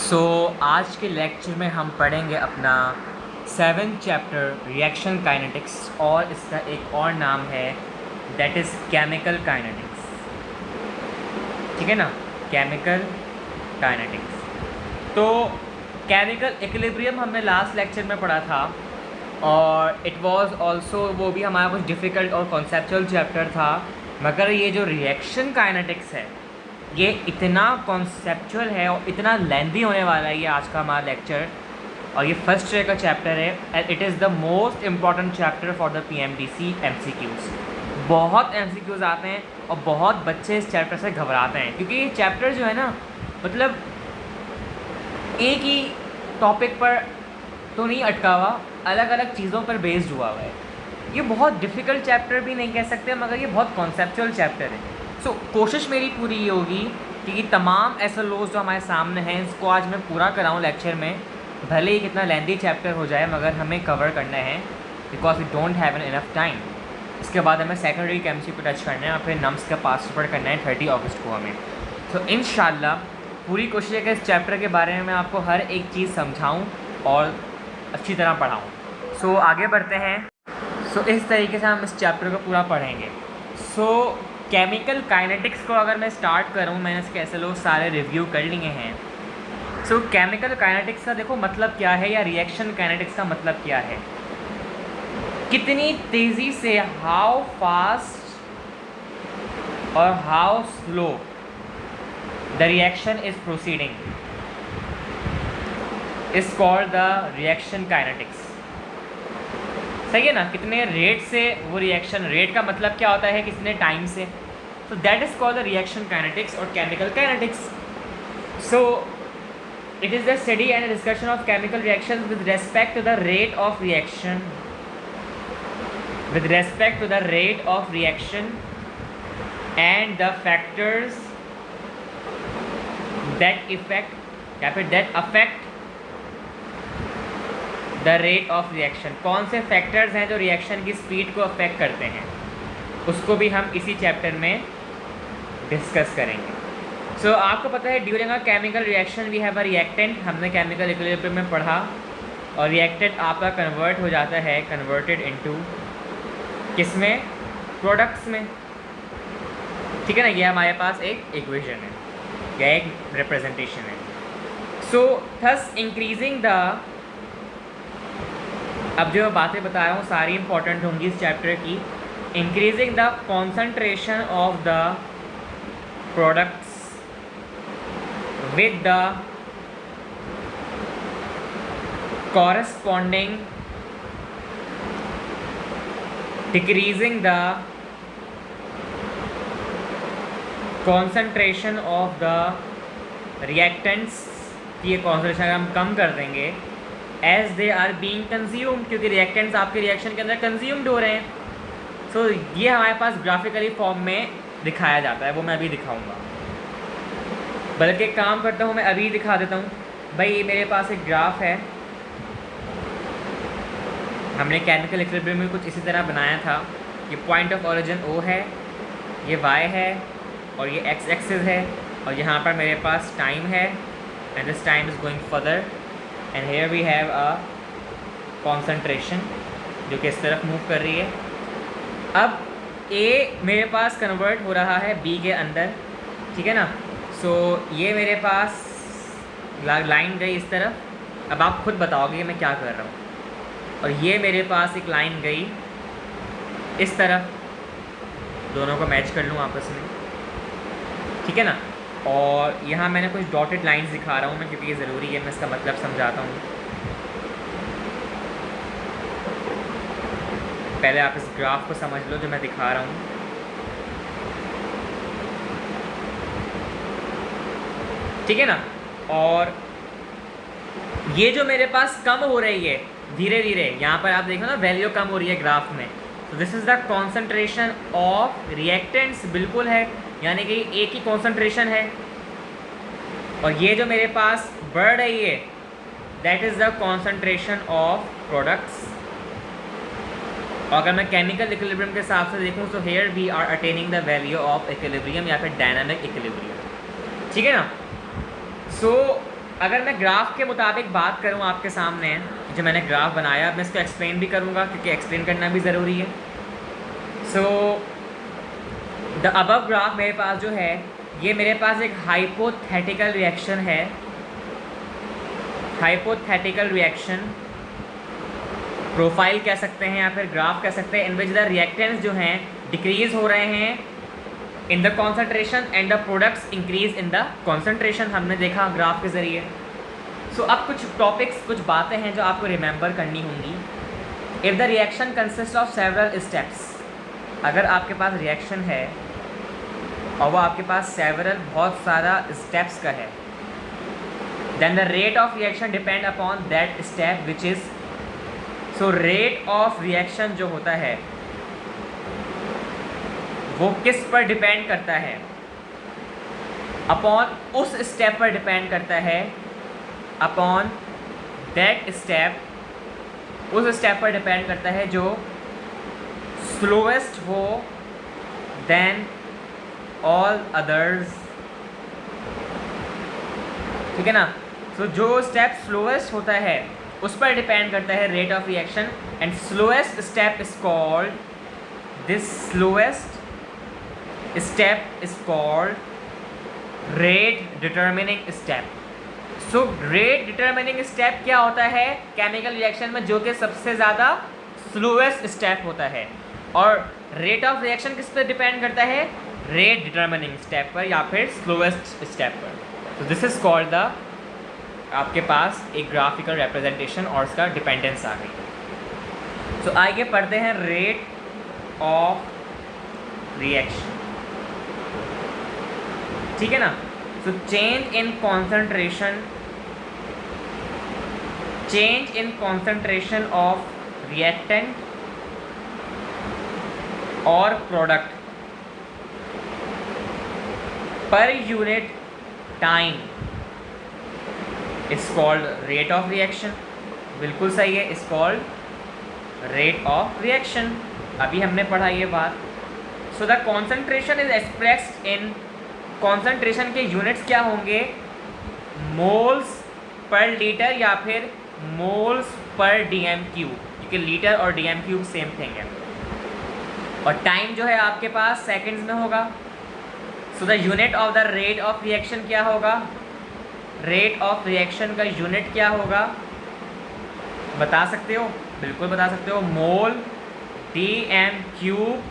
आज के लेक्चर में हम पढ़ेंगे अपना 7th चैप्टर रिएक्शन काइनेटिक्स और इसका एक और नाम है दैट इज़ केमिकल काइनेटिक्स। ठीक है ना, केमिकल काइनेटिक्स। तो केमिकल इक्विलिब्रियम हमने लास्ट लेक्चर में पढ़ा था और इट वाज आल्सो वो भी हमारा कुछ डिफ़िकल्ट और कॉन्सेप्चुअल चैप्टर था, मगर ये जो रिएक्शन काइनेटिक्स है ये इतना कॉन्सेप्चुअल है और इतना लेंदी होने वाला है ये आज का हमारा लेक्चर। और ये फर्स्ट ईयर का चैप्टर है and it is the most important chapter for the PMDC MCQs। बहुत MCQs आते हैं और बहुत बच्चे इस चैप्टर से घबराते हैं क्योंकि ये चैप्टर जो है ना, मतलब एक ही टॉपिक पर तो नहीं अटका हुआ, अलग अलग चीज़ों पर बेस्ड हुआ है। ये बहुत डिफ़िकल्ट चैप्टर भी नहीं कह सकते, मगर ये बहुत कॉन्सेप्चुअल चैप्टर है। कोशिश मेरी पूरी ये होगी कि तमाम SLOs जो हमारे सामने हैं इसको आज मैं पूरा कराऊँ लेक्चर में, भले ही कितना लेंदी चैप्टर हो जाए मगर हमें कवर करना है because we don't have an enough time. इसके बाद हमें सेकेंडरी केमिस्ट्री पर टच करना है और फिर नम्स का पास पेपर करना है 30 अगस्त को हमें। इंशाल्लाह पूरी कोशिश है कि इस चैप्टर के बारे में मैं आपको हर एक चीज़ समझाऊँ और अच्छी तरह पढ़ाऊँ। आगे बढ़ते हैं। इस तरीके से हम इस चैप्टर को पूरा पढ़ेंगे। केमिकल काइनेटिक्स को अगर मैं स्टार्ट करूँ, मैंने इसके SLO सारे रिव्यू कर लिए हैं। केमिकल काइनेटिक्स का देखो मतलब क्या है, या रिएक्शन काइनेटिक्स का मतलब क्या है। कितनी तेज़ी से, हाउ फास्ट और how slow the reaction is proceeding is called the reaction kinetics. सही है ना, कितने रेट से वो रिएक्शन, रेट का मतलब क्या होता है, कितने टाइम से। That is called the reaction kinetics और chemical kinetics. It is the study and discussion of chemical reaction with respect to the rate of reaction, with respect to the rate of reaction and the factors that affect the rate of reaction. कौन से factors हैं जो reaction की speed को affect करते हैं, उसको भी हम इसी चैप्टर में डिस्कस करेंगे। आपको पता है during a chemical reaction we have a reactant, हमने केमिकल इक्विलिब्रियम में पढ़ा, और रिएक्टेंट आपका कन्वर्ट हो जाता है, कन्वर्टेड इनटू किस में, प्रोडक्ट्स में। ठीक है ना, ये हमारे पास एक इक्वेशन है या एक रिप्रेजेंटेशन है। थस इंक्रीजिंग द, अब जो बातें बता रहा हूँ सारी इंपॉर्टेंट होंगी इस चैप्टर की। Increasing the concentration of the products with the corresponding decreasing the concentration of the reactants की, ये कॉन्सेंट्रेशन हम कम कर देंगे as they are being consumed, क्योंकि रिएक्टेंट्स आपके रिएक्शन के अंदर कंज्यूम्ड हो रहे हैं। ये हमारे पास ग्राफिकली फॉर्म में दिखाया जाता है, वो मैं अभी दिखाऊंगा। बल्कि एक काम करता हूँ, मैं अभी दिखा देता हूँ। भाई ये मेरे पास एक ग्राफ है, हमने केमिकल इक्विलिब्रियम में कुछ इसी तरह बनाया था। ये पॉइंट ऑफ ओरिजिन O है, ये Y है और ये X एक्सिस है, और यहाँ पर मेरे पास टाइम है and this time is going further and here we have a concentration जो कि इस तरफ मूव कर रही है। अब A मेरे पास कन्वर्ट हो रहा है B के अंदर, ठीक है ना। ये मेरे पास लाइन गई इस तरफ, अब आप खुद बताओगे मैं क्या कर रहा हूँ। और ये मेरे पास एक लाइन गई इस तरफ, दोनों को मैच कर लूँ आपस में, ठीक है ना। और यहाँ मैंने कुछ डॉटेड लाइंस दिखा रहा हूँ मैं, क्योंकि ये ज़रूरी है, मैं इसका मतलब समझाता हूँ। पहले आप इस ग्राफ को समझ लो जो मैं दिखा रहा हूँ। ठीक है ना, और ये जो मेरे पास कम हो रही है धीरे धीरे, यहाँ पर आप देखो ना वैल्यू कम हो रही है ग्राफ में। This is the concentration of reactants, बिल्कुल है, यानी कि एक ही कॉन्सेंट्रेशन है। और ये जो मेरे पास बढ़ रही है that is the concentration of products. और अगर मैं केमिकल इक्विलिब्रियम के हिसाब से देखूँ तो here we are attaining the value of equilibrium या फिर डायनामिक इक्विलिब्रियम। ठीक है ना। अगर मैं ग्राफ के मुताबिक बात करूं आपके सामने, जो मैंने ग्राफ बनाया, मैं इसको एक्सप्लेन भी करूंगा क्योंकि एक्सप्लेन करना भी ज़रूरी है। सो द अबव ग्राफ मेरे पास जो है, ये मेरे पास एक हाइपोथेटिकल रिएक्शन है। हाइपोथेटिकल रिएक्शन प्रोफाइल कह सकते हैं या फिर ग्राफ कह सकते हैं, इन विच द रिएक्टेंट्स जो हैं डिक्रीज हो रहे हैं in the concentration and the products increase in the concentration, हमने देखा ग्राफ के ज़रिए। सो अब कुछ टॉपिक्स, कुछ बातें हैं जो आपको रिमेंबर करनी होंगी। If the reaction consist of several steps, अगर आपके पास रिएक्शन है और वो आपके पास सेवरल, बहुत सारा स्टेप्स का है, then the rate of reaction depend upon that step which is, so rate of reaction जो होता है वो किस पर डिपेंड करता है, अपॉन उस स्टेप पर डिपेंड करता है, अपॉन दैट स्टेप, उस स्टेप पर डिपेंड करता है जो स्लोएस्ट हो देन ऑल अदर्स, ठीक है ना। सो जो स्टेप स्लोएस्ट होता है उस पर डिपेंड करता है rate of reaction, and slowest step is called, this slowest step is called rate determining step. So rate determining step क्या होता है केमिकल रिएक्शन में, जो कि सबसे ज़्यादा स्लोएस्ट स्टेप होता है, और रेट ऑफ रिएक्शन किस पर डिपेंड करता है, रेट डिटर्मिनिंग स्टेप पर या फिर स्लोएस्ट स्टेप पर। तो दिस इज़ कॉल्ड द, आपके पास एक ग्राफिकल रिप्रेजेंटेशन और इसका डिपेंडेंस आ गई। सो आगे पढ़ते हैं रेट ऑफ रिएक्शन, ठीक है ना। So change in concentration, change in concentration of reactant और product per unit time is called rate of reaction. बिल्कुल सही है, is called rate of reaction. अभी हमने पढ़ा ये बात। So the concentration is expressed in, concentration के यूनिट्स क्या होंगे, मोल्स पर लीटर या फिर मोल्स पर डीएम क्यूब, क्योंकि लीटर और डीएम क्यूब सेम थिंग है, और टाइम जो है आपके पास सेकंड्स में होगा। So the unit of the rate of reaction क्या होगा, रेट ऑफ रिएक्शन का यूनिट क्या होगा, बता सकते हो, बिल्कुल बता सकते हो, मोल डीएम क्यूब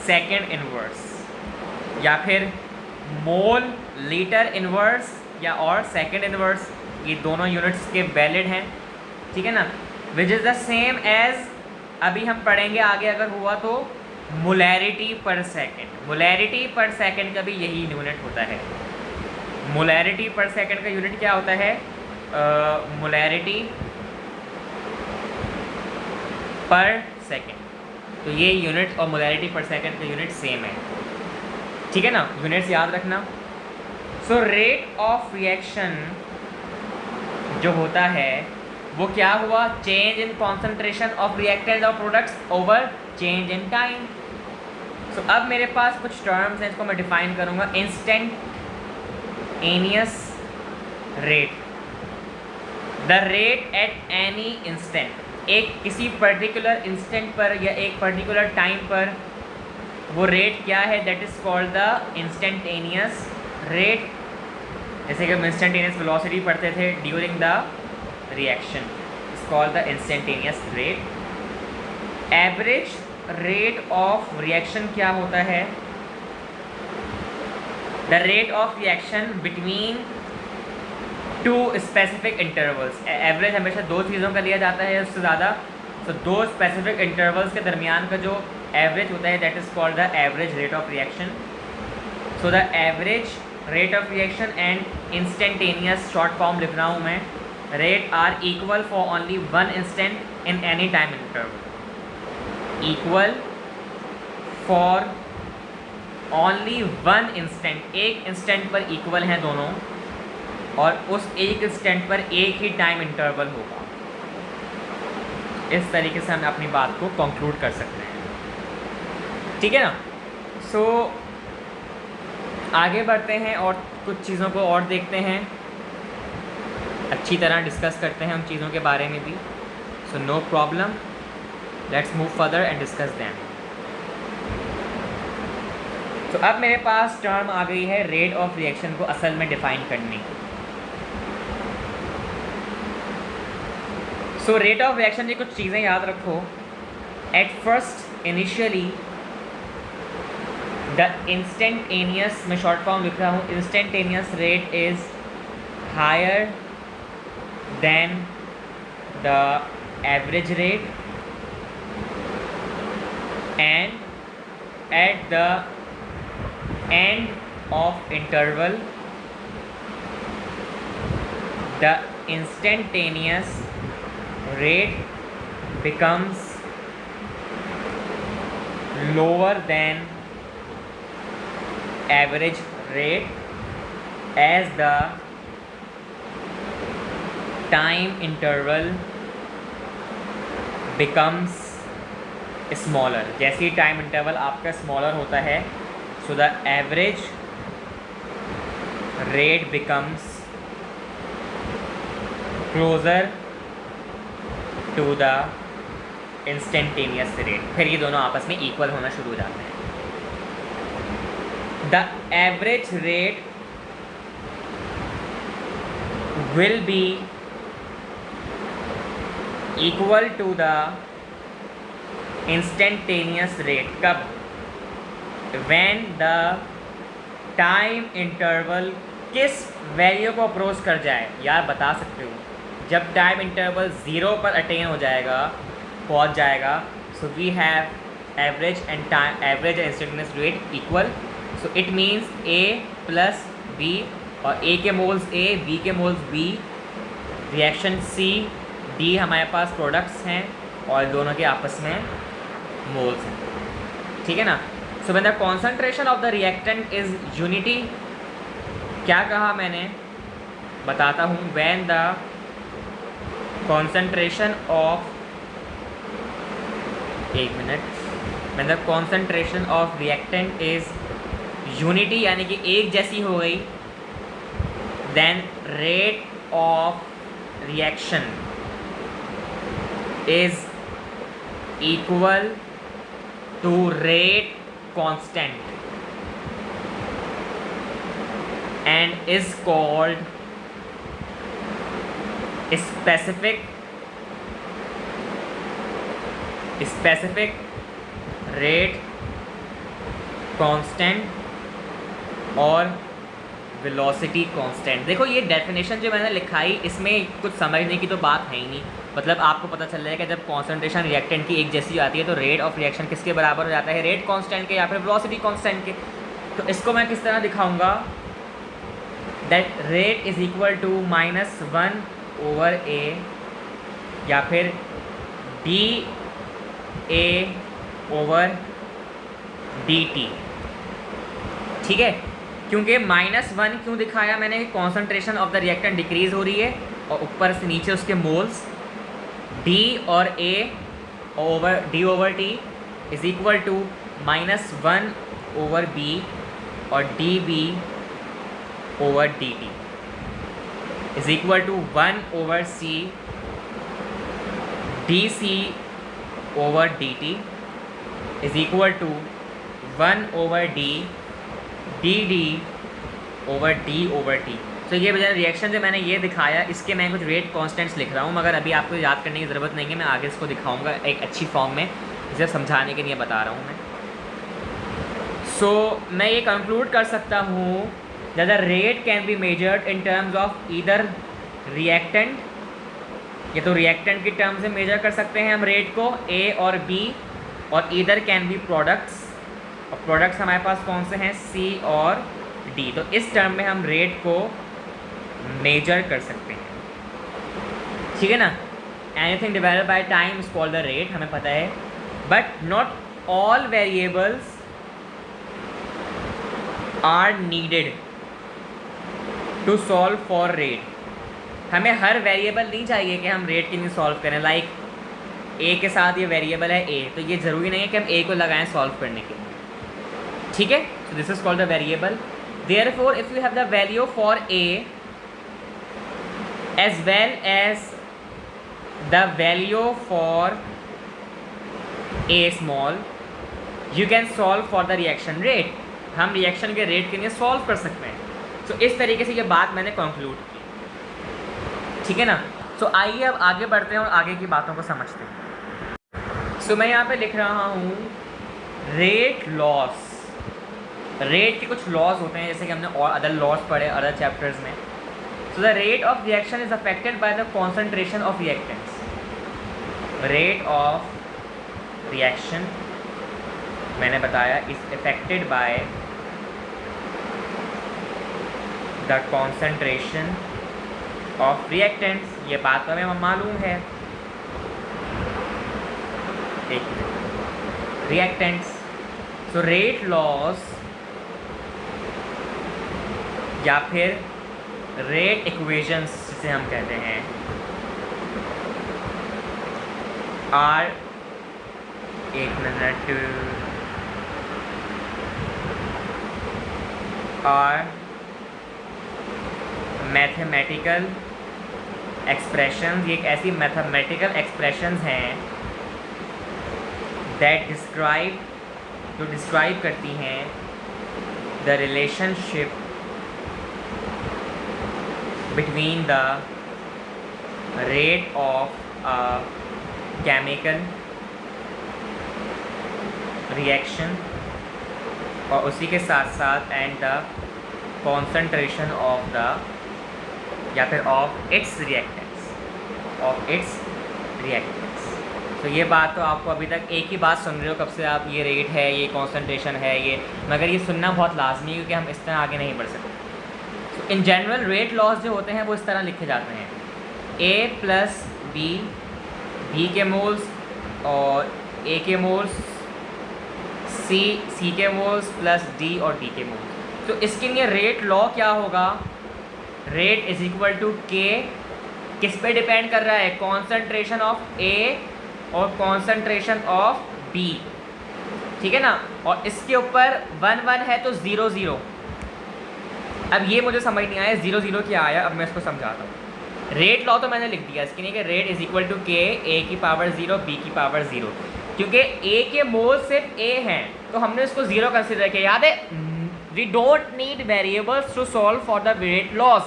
सेकेंड इनवर्स, या फिर मोल लीटर इनवर्स या और सेकेंड इनवर्स, ये दोनों यूनिट्स के वैलिड हैं, ठीक है ना। Which is the same as, अभी हम पढ़ेंगे आगे अगर हुआ तो, मोलैरिटी पर सेकेंड। मोलैरिटी पर सेकेंड का भी यही यूनिट होता है। मोलैरिटी पर सेकेंड का यूनिट क्या होता है, मोलैरिटी पर सेकेंड। तो ये यूनिट और मोलैरिटी पर सेकेंड का यूनिट सेम है, ठीक है ना, यूनिट्स याद रखना। सो रेट ऑफ रिएक्शन जो होता है वो क्या हुआ, change in concentration of reactant और products over change in time. So अब मेरे पास कुछ टर्म्स हैं, इसको मैं डिफाइन करूँगा। Instantaneous rate, the rate at any instant, एक किसी पर्टिकुलर इंस्टेंट पर या एक पर्टिकुलर टाइम पर वो रेट क्या है, that is called the instantaneous rate. जैसे कि हम इंस्टेंटेनियस वेलोसिटी पढ़ते थे during the reaction, it's called the instantaneous rate. Average rate of reaction क्या होता है, the rate of reaction between two specific intervals. Average हमेशा दो चीज़ों का लिया जाता है, उससे ज़्यादा, तो दो स्पेसिफिक इंटरवल्स के दरमियान का जो एवरेज होता है that is called the average rate of reaction. So the average rate of reaction and instantaneous short form लिख रहा हूँ मैं, rate are equal for only one instant in any time interval, equal for only one instant, एक instant पर equal हैं दोनों, और उस एक इंस्टेंट पर एक ही टाइम इंटरवल होगा। इस तरीके से हम अपनी बात को कंक्लूड कर सकते हैं, ठीक है ना। सो आगे बढ़ते हैं और कुछ चीज़ों को और देखते हैं। अच्छी तरह डिस्कस करते हैं उन चीज़ों के बारे में भी। So no problem, let's move further and discuss them. तो अब मेरे पास टर्म आ गई है रेट ऑफ रिएक्शन को असल में डिफाइन करने। सो रेट ऑफ रिएक्शन की कुछ चीज़ें याद रखो। At first initially the instantaneous, मैं शॉर्ट फॉर्म लिख रहा हूँ, instantaneous rate is higher than the average rate and at the end of interval the instantaneous rate becomes lower than average rate as the time interval becomes smaller। जैसे ही time interval आपका smaller होता है, so the average rate becomes closer to the instantaneous rate। फिर ये दोनों आपस में equal होना शुरू हो जाते हैं। The average rate will be equal to the instantaneous rate। कब? when the टाइम इंटरवल किस वैल्यू को अप्रोच कर जाए। यार बता सकते हो, जब टाइम इंटरवल 0 पर अटेन हो जाएगा, पहुंच जाएगा, so we have average and time, average and instantaneous rate equal. So it means A plus B, और A के मोल्स A, B के moles B, reaction C D हमारे पास प्रोडक्ट्स हैं और दोनों के आपस में मोल्स हैं। ठीक है ना। So when the concentration of the reactant is unity, क्या कहा मैंने, बताता हूँ। व्हेन द कॉन्सेंट्रेशन ऑफ, एक minute, when the concentration of reactant is unity, यानी कि एक जैसी हो गई, then rate of reaction is equal to rate constant and is called specific rate constant और वेलोसिटी कांस्टेंट। देखो ये डेफिनेशन जो मैंने लिखाई, इसमें कुछ समझने की तो बात है ही नहीं। मतलब आपको पता चल जाएगा जब कॉन्सेंट्रेशन रिएक्टेंट की एक जैसी आती है तो रेट ऑफ रिएक्शन किसके बराबर हो जाता है, रेट कांस्टेंट के या फिर वेलोसिटी कांस्टेंट के। तो इसको मैं किस तरह दिखाऊंगा, that rate is equal to -1 over A या फिर dA ओवर dt। ठीक है, क्योंकि -1 क्यों दिखाया मैंने, concentration of the reactant decrease हो रही है और ऊपर से नीचे उसके मोल्स D और A over D over T is equal to -1 over B और dB over dt is equal to 1 over C dC over dt is equal to 1 over D dd over D over T। तो ये वजह reaction जो मैंने ये दिखाया, इसके मैं कुछ रेट कांस्टेंट्स लिख रहा हूँ, मगर अभी आपको याद करने की ज़रूरत नहीं है, मैं आगे इसको दिखाऊंगा एक अच्छी फॉर्म में, इसे समझाने के लिए बता रहा हूँ मैं। सो मैं ये कंक्लूड कर सकता हूँ that the rate can be measured in terms of either reactant, ये तो रिएक्टेंट की टर्म से मेजर कर सकते हैं हम रेट को, A और B, और ईदर कैन बी प्रोडक्ट्स, और प्रोडक्ट्स हमारे पास कौन से हैं, C और D। तो इस टर्म में हम रेट को मेजर कर सकते हैं। ठीक है ना। Anything divided by time is called the rate, हमें पता है, but not all variables are needed to solve for rate. हमें हर वेरिएबल नहीं चाहिए कि हम रेट के लिए सॉल्व करें। लाइक A के साथ ये वेरिएबल है A, तो ये ज़रूरी नहीं है कि हम A को लगाएं सॉल्व करने के लिए। ठीक है, so this is called the variable. Therefore if you have the value for A, as well as the value for a small, you can solve for the reaction rate. हम reaction के rate के लिए solve कर सकते हैं। तो इस तरीके से ये बात मैंने कंक्लूड की, ठीक है ना। सो आइए अब आगे बढ़ते हैं और आगे की बातों को समझते हैं। सो मैं यहाँ पे लिख रहा हूँ रेट लॉस। रेट के कुछ लॉस होते हैं जैसे कि हमने और अदर लॉस पढ़े अदर चैप्टर्स में। सो the rate of reaction is affected by the concentration of reactants. Rate of reaction मैंने बताया is affected by the concentration of reactants. ये बात तो हमें मालूम है। एक minute, reactants. So rate laws या फिर रेट इक्वेशंस जिसे हम कहते हैं आर, एक मिनट, आर मैथमेटिकल एक्सप्रेशंस। ये एक ऐसी मैथमेटिकल एक्सप्रेशंस हैं दैट डिस्क्राइब, जो डिस्क्राइब करती हैं the relationship between the rate of a chemical reaction और उसी के साथ साथ and the concentration of the या फिर of its reactants, of its reactants. तो ये बात तो आपको अभी तक एक ही बात सुन रहे हो कब से आप, ये रेट है, ये कॉन्सेंट्रेशन है, ये, मगर ये सुनना बहुत लाजमी है क्योंकि हम इस तरह आगे नहीं बढ़ सकते। तो इन जनरल रेट लॉस जो होते हैं वो इस तरह लिखे जाते हैं ए प्लस बी, बी के मोल्स और ए के मोल्स, सी के मोल्स प्लस डी और डी के मोल्स। तो इसके लिए रेट लॉ क्या होगा? रेट इज इक्वल टू के, किस पे डिपेंड कर रहा है? कॉन्सेंट्रेशन ऑफ ए और कॉन्सेंट्रेशन ऑफ बी, ठीक है ना। और इसके ऊपर 1 1 है तो 0 0। अब ये मुझे समझ नहीं आया 0 0 क्या आया, अब मैं इसको समझाता हूँ। रेट लॉ तो मैंने लिख दिया इसके लिए कि rate is equal to K, A की पावर 0 बी की पावर 0। क्योंकि ए के मोल सिर्फ ए हैं तो हमने इसको 0 कंसिडर किया। याद है, we don't need variables to solve for the rate laws.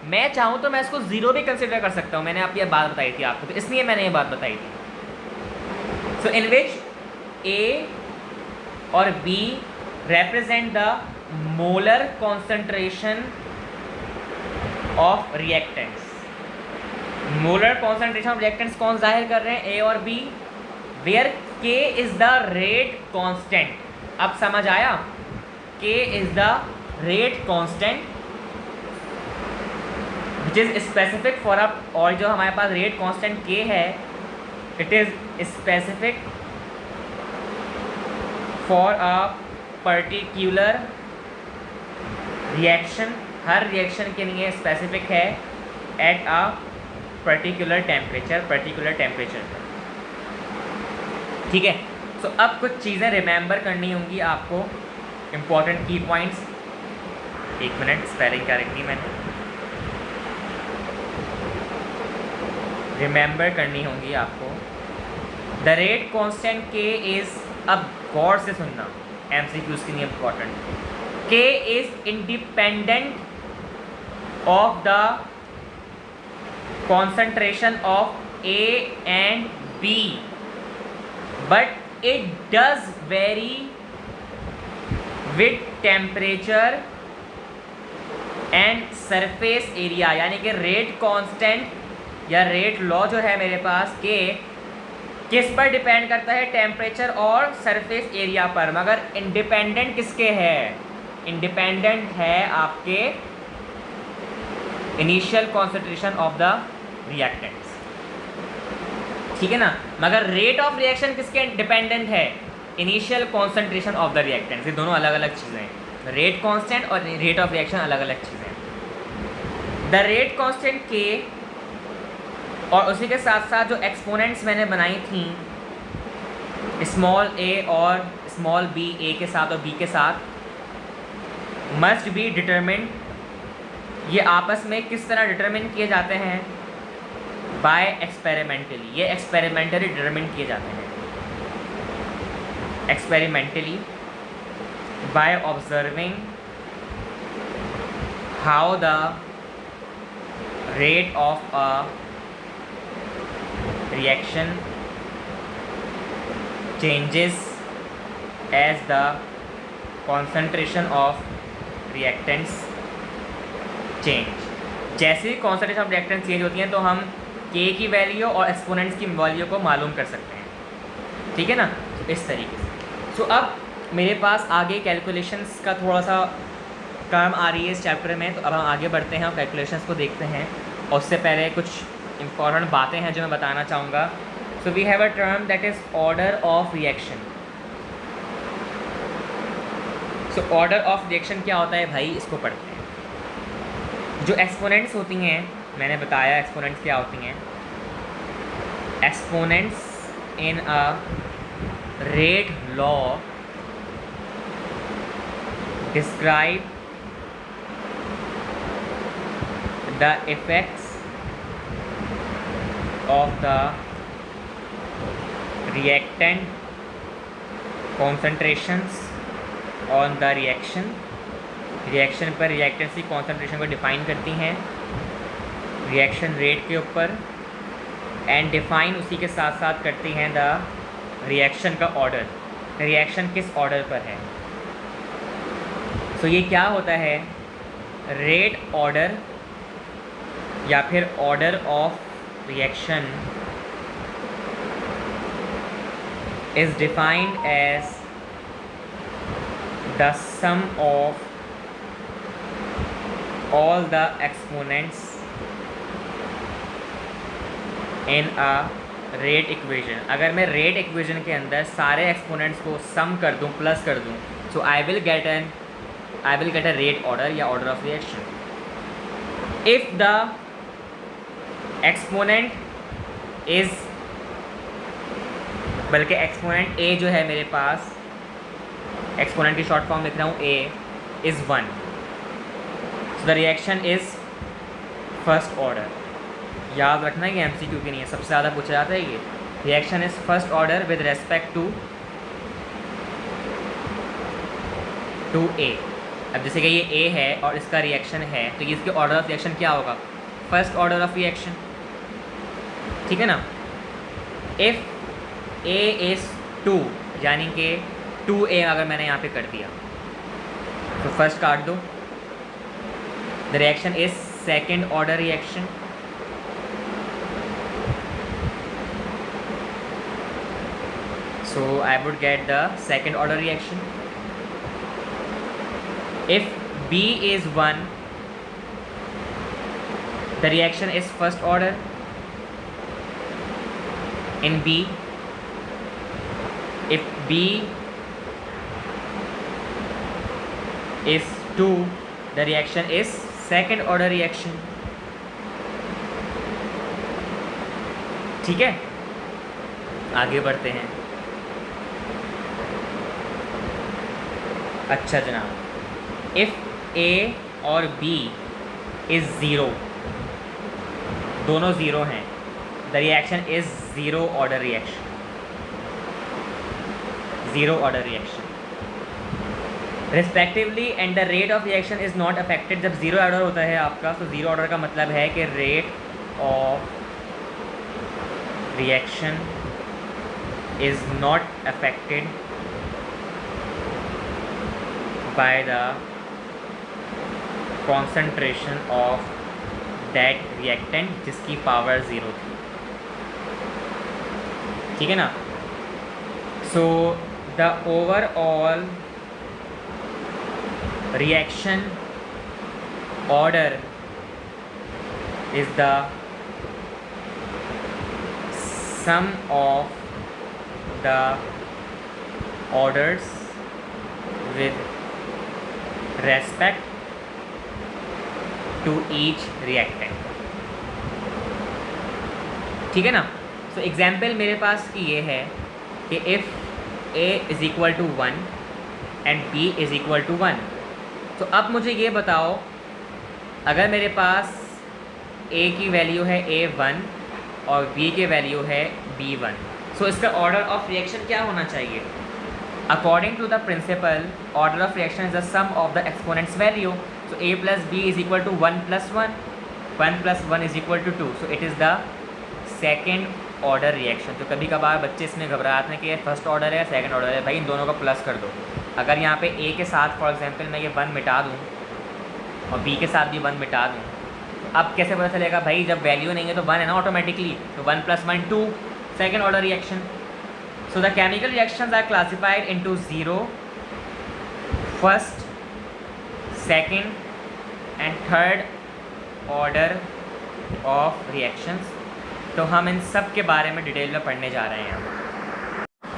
मैं चाहूँ तो मैं इसको 0 भी कंसिडर कर सकता हूँ। मैंने आप ये बात बताई थी आपको, तो इसलिए मैंने ये बात बताई थी। सो इन विच ए और B represent the molar concentration of reactants। molar concentration of reactants कौन जाहिर कर रहे हैं? A और B, where K is the rate constant। अब समझ आया? K is the rate constant which is specific for a, और जो हमारे पास rate constant K है it is specific for a particular reaction. Her reaction के लिए स्पेसिफिक है एट अ पर्टिकुलर टेम्परेचर पर, ठीक है। सो अब कुछ चीज़ें रिमेंबर करनी होंगी आपको, इम्पॉर्टेंट की पॉइंट्स। एक मिनट, स्पेलिंग क्या लिखनी मैंने, रिमेंबर करनी होंगी आपको। द रेट कांस्टेंट के इज़, अब गौर से सुनना, MCQs के लिए important. K is independent of the concentration of A and B, but it does very with temperature and surface area. यानी कि रेट कांस्टेंट या रेट लॉ जो है मेरे पास K किस पर डिपेंड करता है? टेम्परेचर और सरफेस एरिया पर। मगर इंडिपेंडेंट किसके है? इंडिपेंडेंट है आपके initial concentration of the reactants, ठीक है ना। मगर रेट ऑफ रिएक्शन किसके डिपेंडेंट है? Initial concentration of the reactants. ये दोनों अलग अलग चीज़ें हैं। रेट कांस्टेंट और रेट ऑफ रिएक्शन अलग अलग चीज़ें हैं। द रेट कांस्टेंट के और उसी के साथ साथ जो एक्सपोनेंट्स मैंने बनाई थी स्मॉल a और स्मॉल b, a के साथ और b के साथ, मस्ट बी डिटरमिन्ड ये आपस में किस तरह डिटरमिन किए जाते हैं? By experimentally. ये एक्सपेरिमेंटली डिटरमिन किए जाते हैं, experimentally by observing how the rate of a reaction changes as the concentration of reactants change। जैसे ही कॉन्सेंट्रेशन ऑफ रिएक्टेंट्स चेंज होती हैं तो हम K की वैल्यू और एक्सपोनेंट्स की वैल्यू को मालूम कर सकते हैं, ठीक है ना। तो इस तरीके से अब मेरे पास आगे कैलकुलेशंस का थोड़ा सा काम आ रही है इस चैप्टर में, तो अब हम आगे बढ़ते हैं और कैलकुलेशंस को देखते हैं। और उससे पहले कुछ इंपॉर्टेंट बातें हैं जो मैं बताना चाहूँगा। So we have a term that is order of reaction। So order of reaction क्या होता है भाई, इसको पढ़ते हैं। जो एक्सपोनेंट्स होती हैं, मैंने बताया एक्सपोनेंट्स क्या होती हैं। Exponents in a rate law describe the effects of the reactant concentrations on the reaction। Reaction पर रिएक्टेंट्स की कॉन्सेंट्रेशन को डिफ़ाइन करती हैं रिएक्शन रेट के ऊपर, एंड डिफ़ाइन उसी के साथ साथ करती हैं द रिएक्शन का ऑर्डर, रिएक्शन किस ऑर्डर पर है। सो ये क्या होता है, रेट ऑर्डर या फिर order of reaction is defined as the sum of all the exponents in a rate equation। अगर मैं रेट इक्वेशन के अंदर सारे एक्सपोनेंट्स को सम कर दूं, प्लस कर दूं, so I will get a rate order या order of reaction. If the exponent is, बल्कि एक्सपोनेंट ए जो है मेरे पास, एक्सपोनेंट की शॉर्ट फॉर्म लिख रहा हूँ, a is 1, so the reaction is first order. याद रखना ये MCQ के नहीं है, सबसे ज़्यादा पूछा जाता है ये। Reaction is first order with respect to a. अब जैसे कि ये ए है और इसका रिएक्शन है, तो ये इसके ऑर्डर ऑफ रिएक्शन क्या होगा, फर्स्ट ऑर्डर ऑफ रिएक्शन, ठीक है ना। इफ़ A इज़ 2, यानी कि 2A अगर मैंने यहाँ पे कर दिया तो फर्स्ट काट दो, the reaction is second order reaction. So I would get the second order reaction. If B is 1, the reaction is first order in B। If B is 2, the reaction is second order reaction, ठीक है। आगे बढ़ते हैं। अच्छा जनाब, if A और B is 0, दोनों 0 हैं, the reaction is zero order reaction, zero order reaction respectively, and the rate of reaction is not affected। जब ज़ीरो ऑर्डर होता है आपका, तो ज़ीरो ऑर्डर का मतलब है कि rate of reaction is not affected by the concentration of that reactant जिसकी पावर 0 थी, ठीक है ना। सो the overall reaction order is the sum of the orders with respect to each reactant, ठीक है ना। सो एग्जाम्पल मेरे पास की ये है कि if A is equal to 1 and B is equal to 1, तो अब मुझे ये बताओ अगर मेरे पास A की वैल्यू है A1 और B की वैल्यू है B1, सो इसका ऑर्डर ऑफ रिएक्शन क्या होना चाहिए? According to the principle, order of reaction is the sum of the exponents value. So A plus B is equal to 1 plus 1, 1 plus 1 is equal to 2. So it is the second order reaction. तो कभी कभार बच्चे इसमें घबराते हैं कि ये first order है या सेकंड ऑर्डर है. भाई इन दोनों को प्लस कर दो. अगर यहाँ पे A के साथ फॉर एग्जांपल मैं ये 1 मिटा दूँ और B के साथ भी 1 मिटा दूँ, अब कैसे पता चलेगा? भाई जब वैल्यू नहीं है तो 1 है ना ऑटोमेटिकली. तो 1 plus 1 2, second order reaction. So the chemical reactions are classified into 0, first, second and third order of reactions. तो हम इन सब के बारे में डिटेल में पढ़ने जा रहे हैं.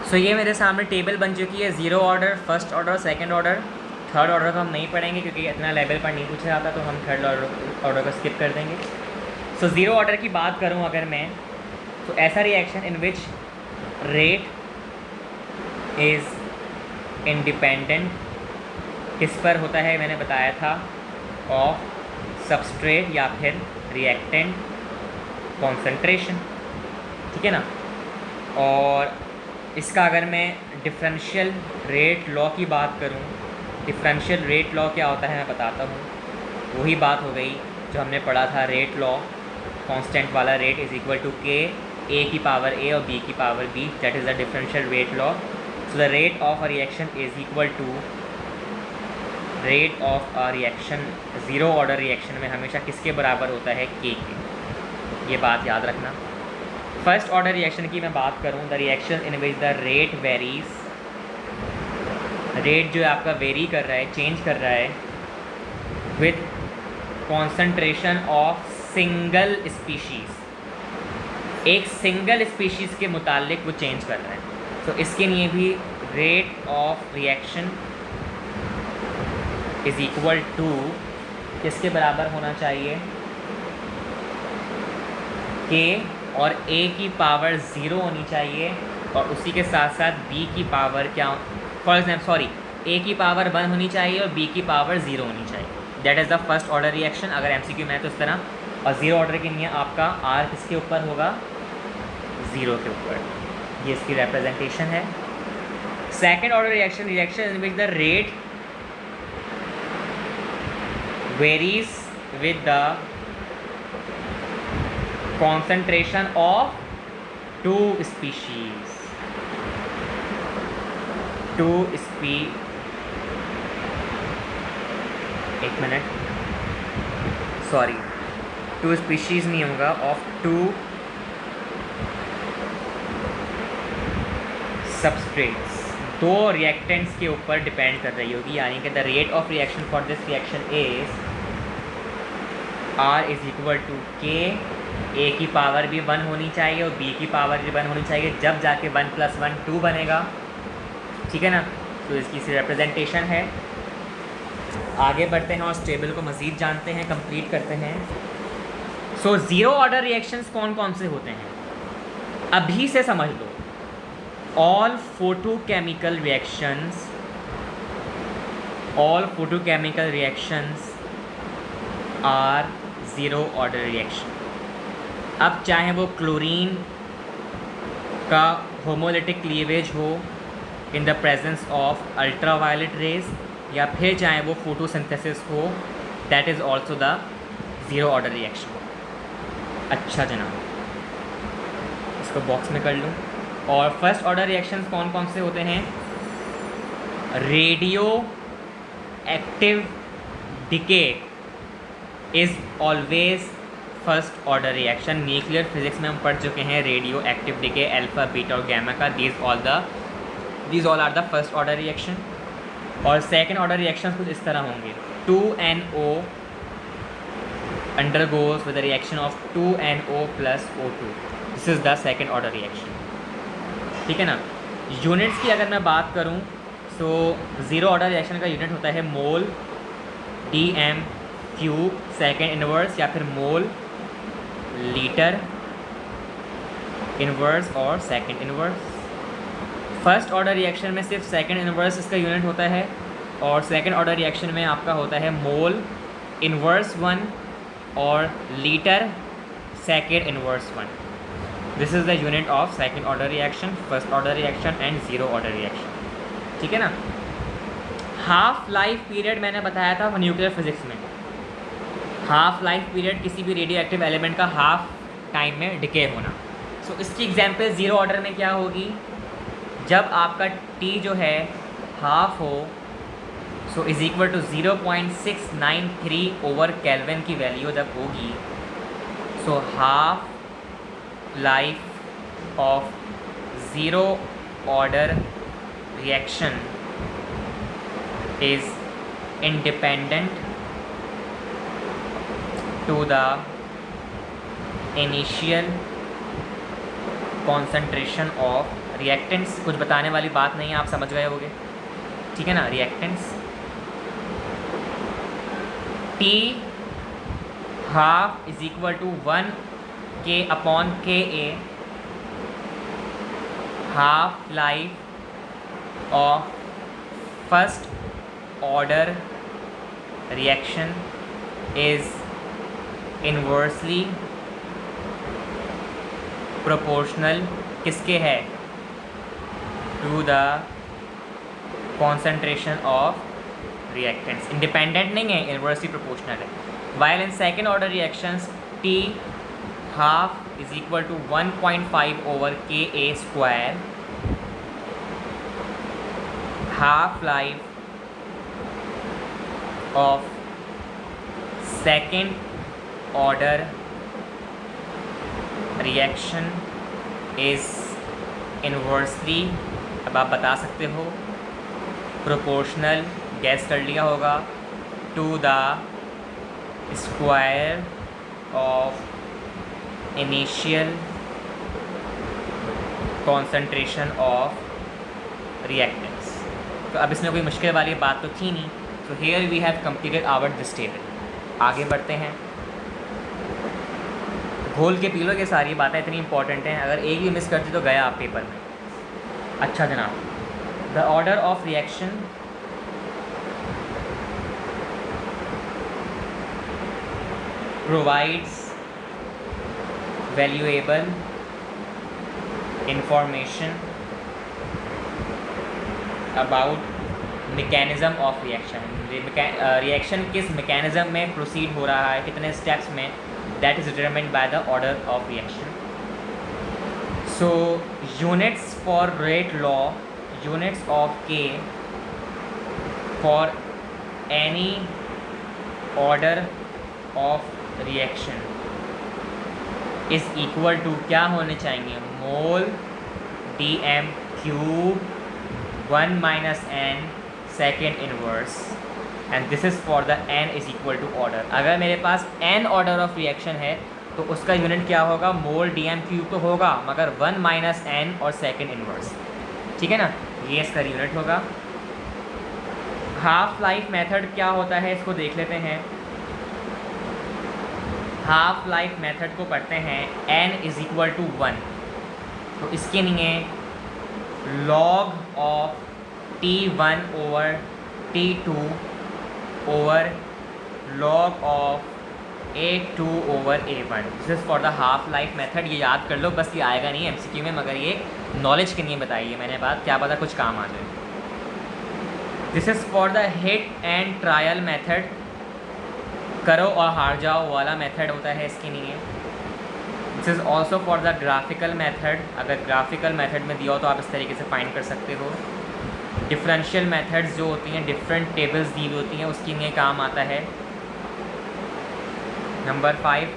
सो ये मेरे सामने टेबल बन चुकी है. 0 order, first order, second order. Third order को हम नहीं पढ़ेंगे क्योंकि इतना लेवल पर नहीं पूछा जाता, तो हम थर्ड ऑर्डर को स्किप कर देंगे. सो 0 ऑर्डर की बात करूं अगर मैं, तो ऐसा reaction in which rate is independent किस पर होता है? मैंने बताया था ऑफ सबस्ट्रेट या फिर रिएक्टेंट कॉन्सेंट्रेशन. ठीक है ना. और इसका अगर मैं डिफरेंशियल रेट लॉ की बात करूं, डिफरेंशियल रेट लॉ क्या होता है मैं बताता हूँ. वही बात हो गई जो हमने पढ़ा था, रेट लॉ, कांस्टेंट वाला. Rate is equal to K, A की पावर ए और बी की power B. That is the differential rate law. So the rate of a reaction is equal to rate of a reaction. 0 order reaction में हमेशा किसके बराबर होता है? के के. ये बात याद रखना. फर्स्ट ऑर्डर रिएक्शन की मैं बात करूँ, the reaction in which the rate varies, rate जो है आपका वेरी कर रहा है, चेंज कर रहा है with concentration of single species. एक सिंगल स्पीशीज़ के मुतालिक वो चेंज कर रहा है. तो इसके लिए भी rate of reaction is equal to किसके बराबर होना चाहिए? के और A की पावर 0 होनी चाहिए और उसी के साथ साथ B की पावर क्या, फॉर एग्जाम्पल सॉरी, A की पावर 1 होनी चाहिए और B की पावर 0 होनी चाहिए. That is the first order reaction. अगर MCQ में है तो इस तरह. और 0 ऑर्डर के लिए आपका R किसके ऊपर होगा? 0 के ऊपर. ये इसकी रिप्रेजेंटेशन है. Second order reaction, reaction in which the rate varies with the concentration of two species. एक मिनट, सॉरी, 2 स्पीशीज़ नहीं होगा, ऑफ 2 सबस्ट्रेट्स. 2 रिएक्टेंट्स के ऊपर डिपेंड कर रही होगी. यानी कि the rate of reaction for this reaction is R is equal to K. A की पावर भी 1 होनी चाहिए और B की पावर भी 1 होनी चाहिए, जब जाके 1 प्लस 1 2 बनेगा. ठीक है ना. तो इसकी रिप्रेजेंटेशन है. आगे बढ़ते हैं और इस टेबल को मज़ीद जानते हैं, कंप्लीट करते हैं. सो 0 ऑर्डर रिएक्शंस कौन कौन से होते हैं अभी से समझ लो. All photochemical reactions are 0 order reaction. अब चाहे वो क्लोरीन का होमोलिटिक क्लीवेज हो in the presence of ultraviolet rays, या फिर चाहे वो फोटोसिंथेसिस हो, that is also the 0 order reaction. अच्छा जनाब, इसको बॉक्स में कर लूँ. और फर्स्ट ऑर्डर रिएक्शंस कौन कौन से होते हैं? Radioactive decay is always first order reaction. Nuclear physics में हम पढ़ चुके हैं radioactive decay, alpha, beta और गैमा का. These all are the first order reaction. और सेकंड ऑर्डर रिएक्शन कुछ इस तरह होंगे. 2NO undergoes with the reaction of 2NO plus O2. This is the second order reaction. ठीक है ना. यूनिट्स की अगर मैं बात करूँ, सो 0 ऑर्डर रिएक्शन का यूनिट होता है मोल, DM क्यूब, सेकेंड इनवर्स, या फिर मोल, लीटर इनवर्स और second inverse. First order reaction में सिर्फ सेकंड इनवर्स इसका यूनिट होता है और सेकंड ऑर्डर रिएक्शन में आपका होता है मोल, इनवर्स वन और litre second inverse one. This is the unit of second order reaction, first order reaction and zero order reaction. ठीक है ना. हाफ लाइफ पीरियड मैंने बताया था न्यूक्लियर फिजिक्स में. हाफ लाइफ पीरियड किसी भी रेडियो एक्टिव एलिमेंट का हाफ टाइम में डिके होना. सो इसकी एग्जांपल ज़ीरो ऑर्डर में क्या होगी, जब आपका टी जो है हाफ हो, so is equal to 0.693 over Kelvin की वैल्यू जब होगी, so half life of zero order reaction is independent to the initial concentration of reactants. कुछ बताने वाली बात नहीं है, आप समझ गए होंगे. ठीक है ना. Reactants t half is equal to 1 k upon k a. Half life of first order reaction is inversely proportional किसके है, to the concentration of reactants. Independent नहीं है, इनवर्सली प्रोपोर्शनल है. While in second order reactions t half is equal to 1.5 over k a square. Half life of second order reaction is inversely, अब आप बता सकते हो, प्रोपोर्शनल, गैस कर लिया होगा, to the square of initial concentration of reactants. तो अब इसमें कोई मुश्किल वाली बात तो थी नहीं. तो here we have completed our this table. आगे बढ़ते हैं. घोल के पी लो, ये सारी बातें इतनी इंपॉर्टेंट हैं, अगर एक भी मिस करती तो गया आप पेपर में. अच्छा जनाब, the order of reaction provides valuable information about mechanism of reaction. Reaction किस मैकेनिज़्म में प्रोसीड हो रहा है, कितने स्टेप्स में, that is determined by the order of reaction. So units for rate law, units of K for any order of reaction is equal to क्या होने चाहिए, mole dm cube 1 minus n second inverse, and this is for the n is equal to order. अगर मेरे पास n order of reaction है तो उसका unit क्या होगा, मोल dm क्यूब तो होगा, मगर 1 माइनस n और सेकेंड इनवर्स. ठीक है ना. ये इसका यूनिट होगा. हाफ लाइफ मेथड क्या होता है, इसको देख लेते हैं. हाफ लाइफ मेथड को पढ़ते हैं. n इज़ इक्वल टू 1, तो इसके लिए log of T1 over T2 over log of A2 over A1. This is for the half life method. ये याद कर लो, बस ये आएगा नहीं MCQ में, मगर ये नॉलेज के लिए बताई है मैंने बात, क्या पता कुछ काम आ जाए. This is for the hit and trial method. करो और हार जाओ वाला मेथड होता है इसके लिए. This is also for the graphical method. अगर ग्राफिकल मेथड में दिया हो तो आप इस तरीके से फाइंड कर सकते हो. डिफरेंशियल मेथड्स जो होती हैं, डिफरेंट टेबल्स दी होती हैं, उसके लिए काम आता है. Number 5,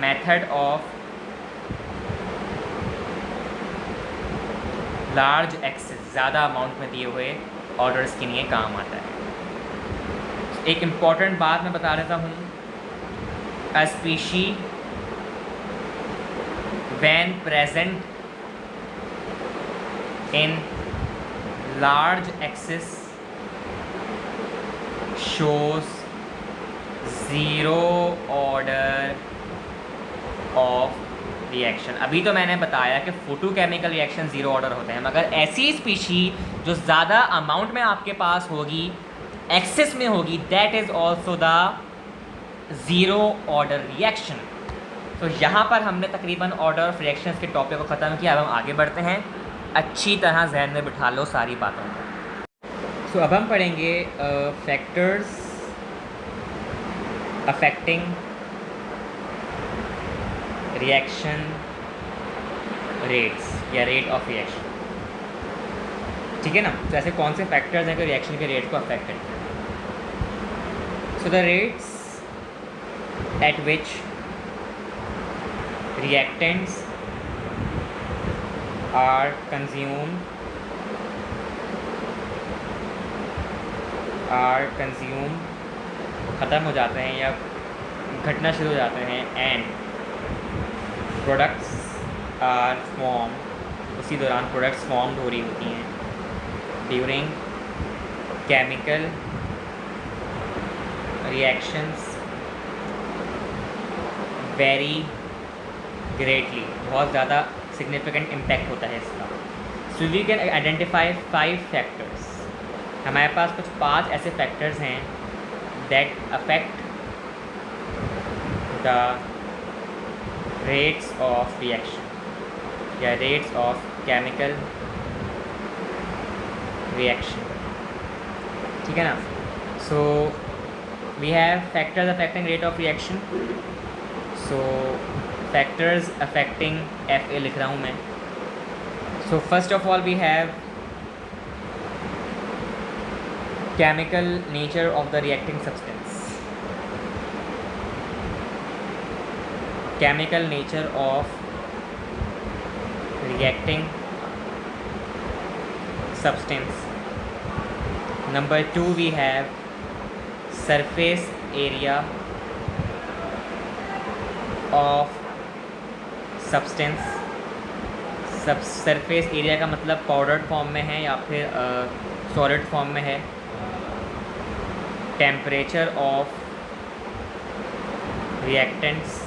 method of large access, ज़्यादा अमाउंट में दिए हुए ऑर्डर्स के लिए काम आता है. एक इम्पॉर्टेंट बात मैं बता देता हूँ. अ species when present in large axis shows zero order of reaction. अभी तो मैंने बताया कि फोटोकेमिकल रिएक्शन ज़ीरो ऑर्डर होते हैं, मगर ऐसी स्पीशी जो ज़्यादा अमाउंट में आपके पास होगी, एक्सेस में होगी, that is also the zero order reaction. तो यहाँ पर हमने तकरीबन ऑर्डर ऑफ रिएक्शंस के टॉपिक को ख़त्म किया। अब हम आगे बढ़ते हैं, अच्छी तरह जहन में बिठा लो सारी बातों को। तो अब हम पढ़ेंगे फैक्टर्स अफेक्टिंग रिएक्शन रेट्स या रेट ऑफ रिएक्शन, ठीक है ना। तो ऐसे कौन से फैक्टर्स हैं कि रिएक्शन के रेट को अफेक्ट करते हैं। So the rates eight which reactants are consumed ख़त्म हो जाते हैं या घटना शुरू हो जाते हैं, एंड प्रोडक्ट्स आर फॉर्म, उसी दौरान प्रोडक्ट्स फॉर्म हो रही होती हैं during chemical reactions very greatly, बहुत ज़्यादा सिग्निफिकेंट इम्पैक्ट होता है इसका। So we can identify 5 factors. हमारे पास कुछ 5 ऐसे फैक्टर्स हैं that affect the rates of reaction या रेट्स ऑफ केमिकल रिएक्शन, ठीक है ना। So we have factors affecting rate of reaction. So factors affecting FA लिख रहा हूँ मैं। So first of all we have chemical nature of the reacting substance. Chemical nature of reacting substance. Number 2 we have surface area of substance. Surface area का मतलब powdered form में है या फिर सॉलिड फॉर्म में है। Temperature of reactants,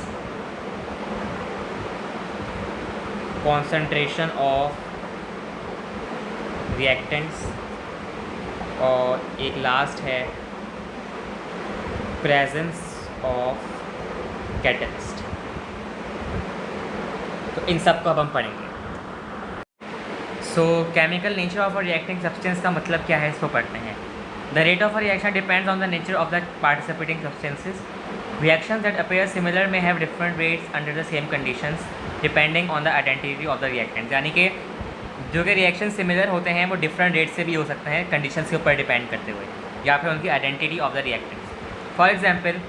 concentration of reactants, और एक लास्ट है प्रेजेंस ऑफ कैटलिस्ट। तो इन सब को अब हम पढ़ेंगे। So chemical nature of a reacting substance का मतलब क्या है, इसको पढ़ते हैं। The rate of a reaction depends on the nature of the participating substances. Reactions that appear similar may have different rates under the same conditions depending on the identity of the reactant. यानी कि जो कि reaction similar होते हैं वो different rate से भी हो सकते हैं कंडीशंस के ऊपर डिपेंड करते हुए, या फिर उनकी identity of the reactants. For example,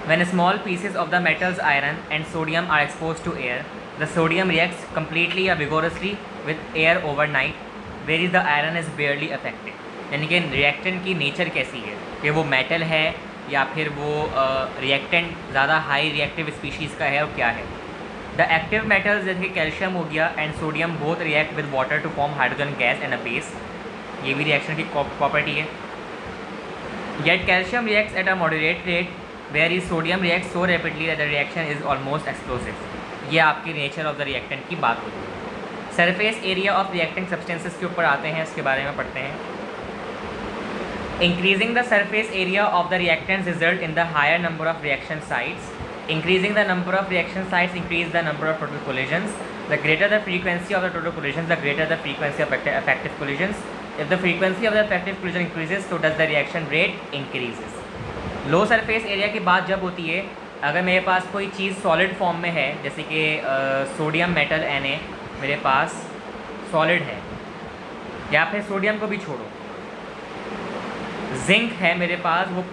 when small pieces of the metals iron and sodium are exposed to air, the sodium reacts completely or vigorously with air overnight, whereas the iron is barely affected। यानी कि reactant की nature कैसी है, कि वो metal है या फिर वो रिएक्टेंट ज़्यादा हाई रिएक्टिव स्पीशीज़ का है और क्या है। द एक्टिव मेटल्स जैसे कि कैल्शियम हो गया and sodium both react with water to form hydrogen gas and a base, ये भी रिएक्शन की प्रॉपर्टी है। Yet calcium reacts at a moderate rate whereas sodium reacts so rapidly that the reaction is almost explosive। ये आपकी nature of the reactant की बात होती है। Surface area of reacting substances के ऊपर आते हैं, इसके बारे में पढ़ते हैं। Increasing the surface area of the reactants result in the higher number of reaction sites. Increasing the number of reaction sites increase the number of total collisions. The greater the frequency of the total collisions, the greater the frequency of effective collisions। if the frequency of the effective collision increases so does the reaction rate increases। Low surface area की बात जब होती है, अगर मेरे पास कोई चीज़ solid form में है, जैसे कि सोडियम मेटल Na मेरे पास सॉलिड है, या फिर सोडियम को भी छोड़ो, जिंक है मेरे पास, वो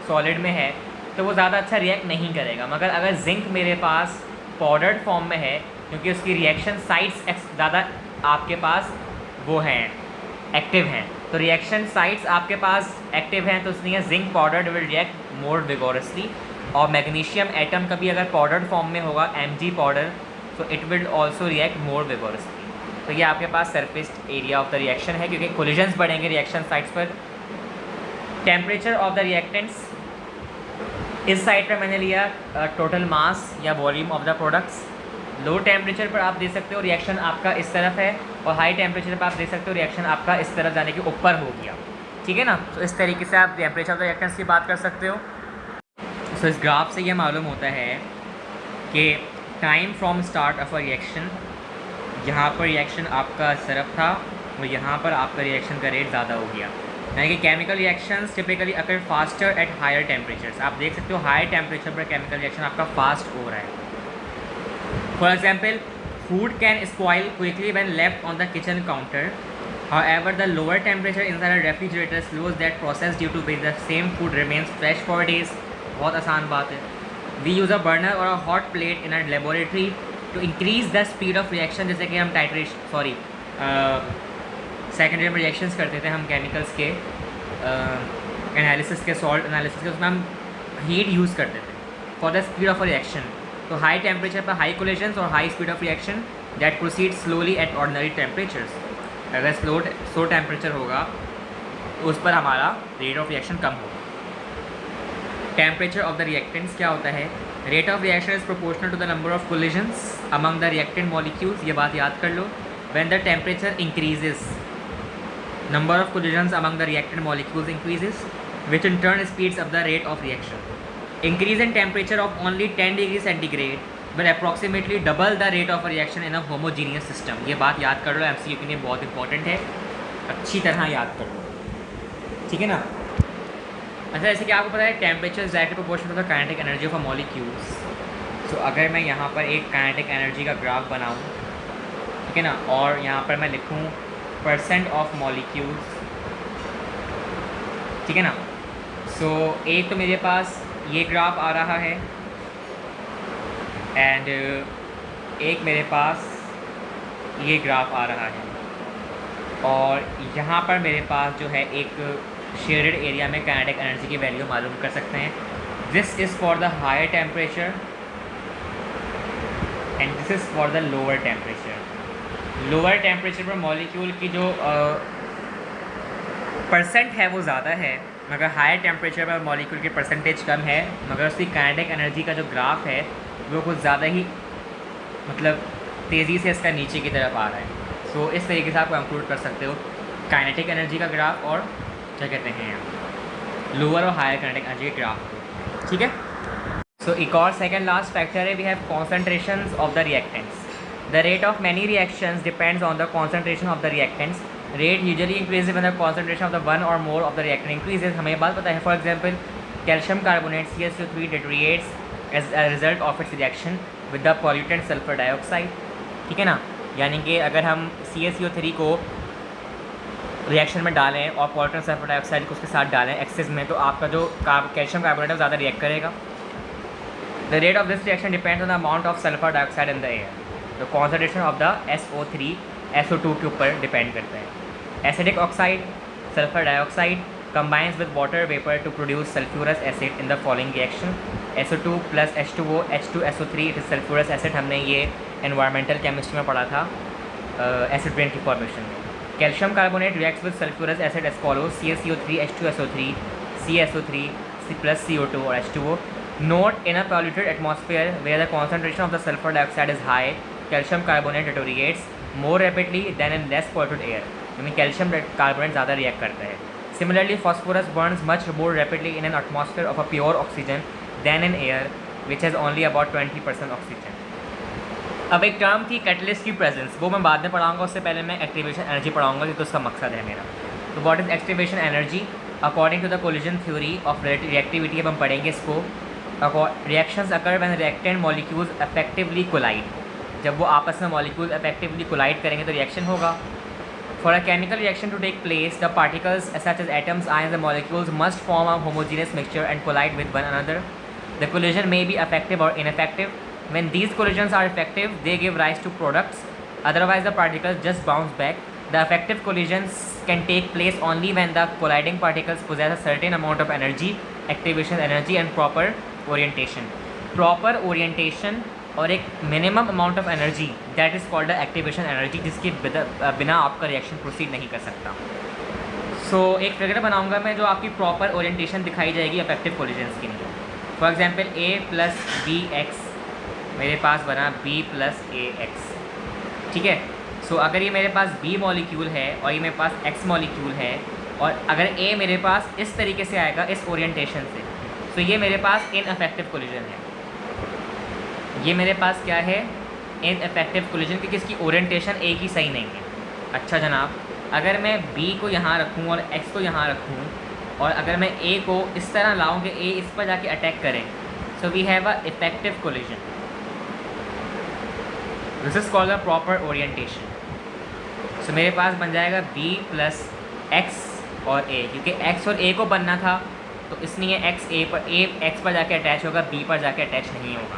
सॉलिड में है, तो वो ज़्यादा अच्छा रिएक्ट नहीं करेगा। मगर अगर जिंक मेरे पास पाउडर्ड फॉर्म में है, क्योंकि उसकी रिएक्शन साइट्स ज़्यादा आपके पास वो हैं, एक्टिव हैं, तो रिएक्शन साइट्स आपके पास एक्टिव हैं, तो इसलिए zinc powder will react more vigorously. और मैग्नीशियम एटम का भी अगर पाउडर्ड फॉर्म में होगा Mg पाउडर, तो it will also react more vigorously. तो ये आपके पास surface area of the reaction है, क्योंकि कोलिजन्स बढ़ेंगे रिएक्शन साइट्स पर। टेम्परेचर ऑफ द रिएक्टेंट्स, इस साइड पर मैंने लिया टोटल मास या volume of the products. Low temperature पर आप देख सकते हो रिएक्शन आपका इस तरफ है, और हाई टेम्परेचर पर आप देख सकते हो रिएक्शन आपका इस तरफ जाने के ऊपर हो गया, ठीक है ना। तो इस तरीके से आप टेम्परेचर ऑफ द रिएक्टेंट्स की बात कर सकते हो। सो इस ग्राफ से ये मालूम होता है कि time from start of a reaction, यहाँ पर रिएक्शन आपका सिर्फ था और यहाँ पर आपका रिएक्शन का रेट ज़्यादा हो गया। यानी कि chemical reactions typically occur faster at higher temperatures. आप देख सकते हो हाई टेम्परेचर पर केमिकल रिएक्शन आपका फास्ट हो रहा है। For example, food can spoil quickly when left on the kitchen counter. However, the lower temperature inside a refrigerator slows that process, due to which the same food remains fresh for days. बहुत आसान बात है। We use a burner or a hot plate in a laboratory to increase the speed of reaction। जैसे कि हम secondary में reactions करते थे हम केमिकल्स के एनालिसिस के, सॉल्ट एनालिसिस के, उसमें हम हीट यूज़ करते थे for the speed of a reaction. तो हाई टेम्परेचर पर हाई कोलिजन्स और high speed of reaction that proceed slowly at ordinary temperatures. अगर स्लो टेम्परेचर होगा तो उस पर हमारा रेट ऑफ रिएक्शन कम होगा। टेम्परेचर ऑफ द रिएक्टेंट्स क्या होता है? Rate of reaction is proportional to the number of collisions among the reactant molecules. ये बात याद कर लो। When the temperature increases, number of collisions among the reactant molecules increases, which in turn speeds up the rate of reaction. Increase in temperature of only 10 degrees centigrade will approximately double the rate of a reaction in a homogeneous system. ये बात याद कर लो, MCQ के लिए बहुत important है, अच्छी तरह याद कर लो, ठीक है ना। अच्छा, जैसे कि आपको पता है temperature is directly proportional to the kinetic energy of a molecules. So अगर मैं यहाँ पर एक काइनेटिक एनर्जी का ग्राफ बनाऊँ, ठीक है ना, और यहाँ पर मैं लिखूँ परसेंट ऑफ मॉलिक्यूल्स, ठीक है ना। सो एक तो मेरे पास ये ग्राफ आ रहा है एंड एक मेरे पास ये ग्राफ आ रहा है, और यहाँ पर मेरे पास जो है एक शेडेड एरिया में काइनेटिक एनर्जी की वैल्यू मालूम कर सकते हैं। This is for the higher temperature and this is for the lower temperature. Lower temperature पर मॉलिक्यूल की जो परसेंट है वो ज़्यादा है, मगर हायर टेम्परेचर पर मॉलिक्यूल की परसेंटेज कम है, मगर उसकी काइनेटिक एनर्जी का जो ग्राफ है वो कुछ ज़्यादा ही मतलब तेज़ी से इसका नीचे की तरफ आ रहा है। सो इस तरीके से आप कंक्लूड कर सकते हो काइनेटिक एनर्जी का ग्राफ और क्या कहते हैं लोअर और हायर काइनेटिक एनर्जी के ग्राफ को, ठीक है। सो एक और सेकेंड लास्ट फैक्टर है, we have concentrations of the reactants. The rate of many reactions depends on the concentration of the reactants. Rate usually increases when the concentration of the one or more of the reactant increases. हमें बात पता है, for example, calcium carbonate CaCO3 deteriorates as a result of its reaction with the pollutant sulfur dioxide, ठीक है ना। यानी कि अगर हम CaCO3 को रिएक्शन में डालें और pollutant sulfur dioxide को उसके साथ डालें एक्सेस में, तो आपका जो कैल्शियम कार्बोनेट है ज़्यादा रिएक्ट करेगा। The rate of this reaction depends on the amount of sulfur dioxide in the air. तो concentration of the SO3 SO2 के ऊपर डिपेंड करता है। Acidic oxide sulphur dioxide combines with water vapor to produce sulfurous acid in the following reaction: SO2 plus H2O H2SO3 it is sulfurous acid। हमने ये environmental chemistry में पढ़ा था acid rain की फॉर्मेशन में। Calcium carbonate reacts with sulphurous acid as follows: CaCO3 H2SO3 CaSO3 plus CO2 और H2O। Note, in a polluted atmosphere where the concentration of the sulfur dioxide is high, calcium carbonate deteriorates more rapidly than in less polluted air। यानी calcium carbonate ज़्यादा react करता है। Similarly, phosphorus burns much more rapidly in an atmosphere of a pure oxygen than in air which has only about 20% oxygen। अब एक term थी catalyst की presence, वो मैं बाद में पढ़ाऊँगा, उससे पहले मैं एक्टिवेशन एनर्जी पढ़ाऊँगा क्योंकि उसका मकसद है मेरा। तो what is activation energy? According to the collision theory of reactivity, अब हम पढ़ेंगे इसको। Reactions occur when reactant molecules effectively collide, जब वो आपस में मॉलिक्यूल इफेक्टिवली कोलाइड करेंगे तो रिएक्शन होगा। For a chemical reaction to take place the particles such as atoms ions the molecules must form a homogeneous mixture and collide with one another. The collision may be effective और ineffective. When these collisions are effective they give rise to products, otherwise the particles just bounce back. The effective collisions can take place only when the colliding particles possess a certain amount of energy, activation energy and proper orientation। Proper orientation और एक minimum amount of energy that is called the activation energy, जिसके बिना आपका reaction proceed नहीं कर सकता। So एक figure बनाऊंगा मैं जो आपकी प्रॉपर ओरिएंटेशन दिखाई जाएगी इफेक्टिव कोलिजन्स के लिए। For example A plus B X, मेरे पास बना B प्लस ए एक्स, ठीक है। सो अगर ये मेरे पास B मॉलिक्यूल है और ये मेरे पास X मॉलिक्यूल है, और अगर A मेरे पास इस तरीके से आएगा इस ओरिएंटेशन से, तो ये मेरे पास इनअफेक्टिव कोलिजन है। ये मेरे पास क्या है? इनअफेक्टिव कोलिजन, क्योंकि इसकी ओरिएंटेशन ए की सही नहीं है। अच्छा जनाब, अगर मैं बी को यहाँ रखूँ और एक्स को यहाँ रखूँ और अगर मैं ए को इस तरह लाऊँ कि ए इस पर जाके अटैक करें, so we have a effective collision. This is called a proper orientation. So मेरे पास बन जाएगा बी प्लस एक्स और ए, क्योंकि एक्स और ए को बनना था तो इसलिए एक्स ए पर, ए एक्स पर जाके अटैच होगा, बी पर जाके अटैच नहीं होगा।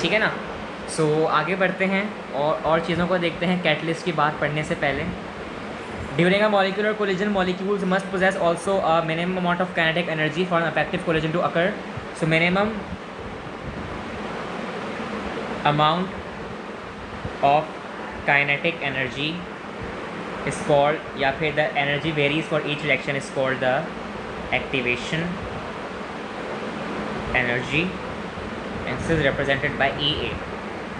ठीक है ना? सो आगे बढ़ते हैं और चीज़ों को देखते हैं कैटलिस्ट की बात पढ़ने से पहले। During a molecular collision molecules must possess also a minimum amount of kinetic energy for an effective collision to occur. So minimum amount of kinetic energy is called, या फिर the energy varies for each reaction is called the activation energy, and this is represented by E A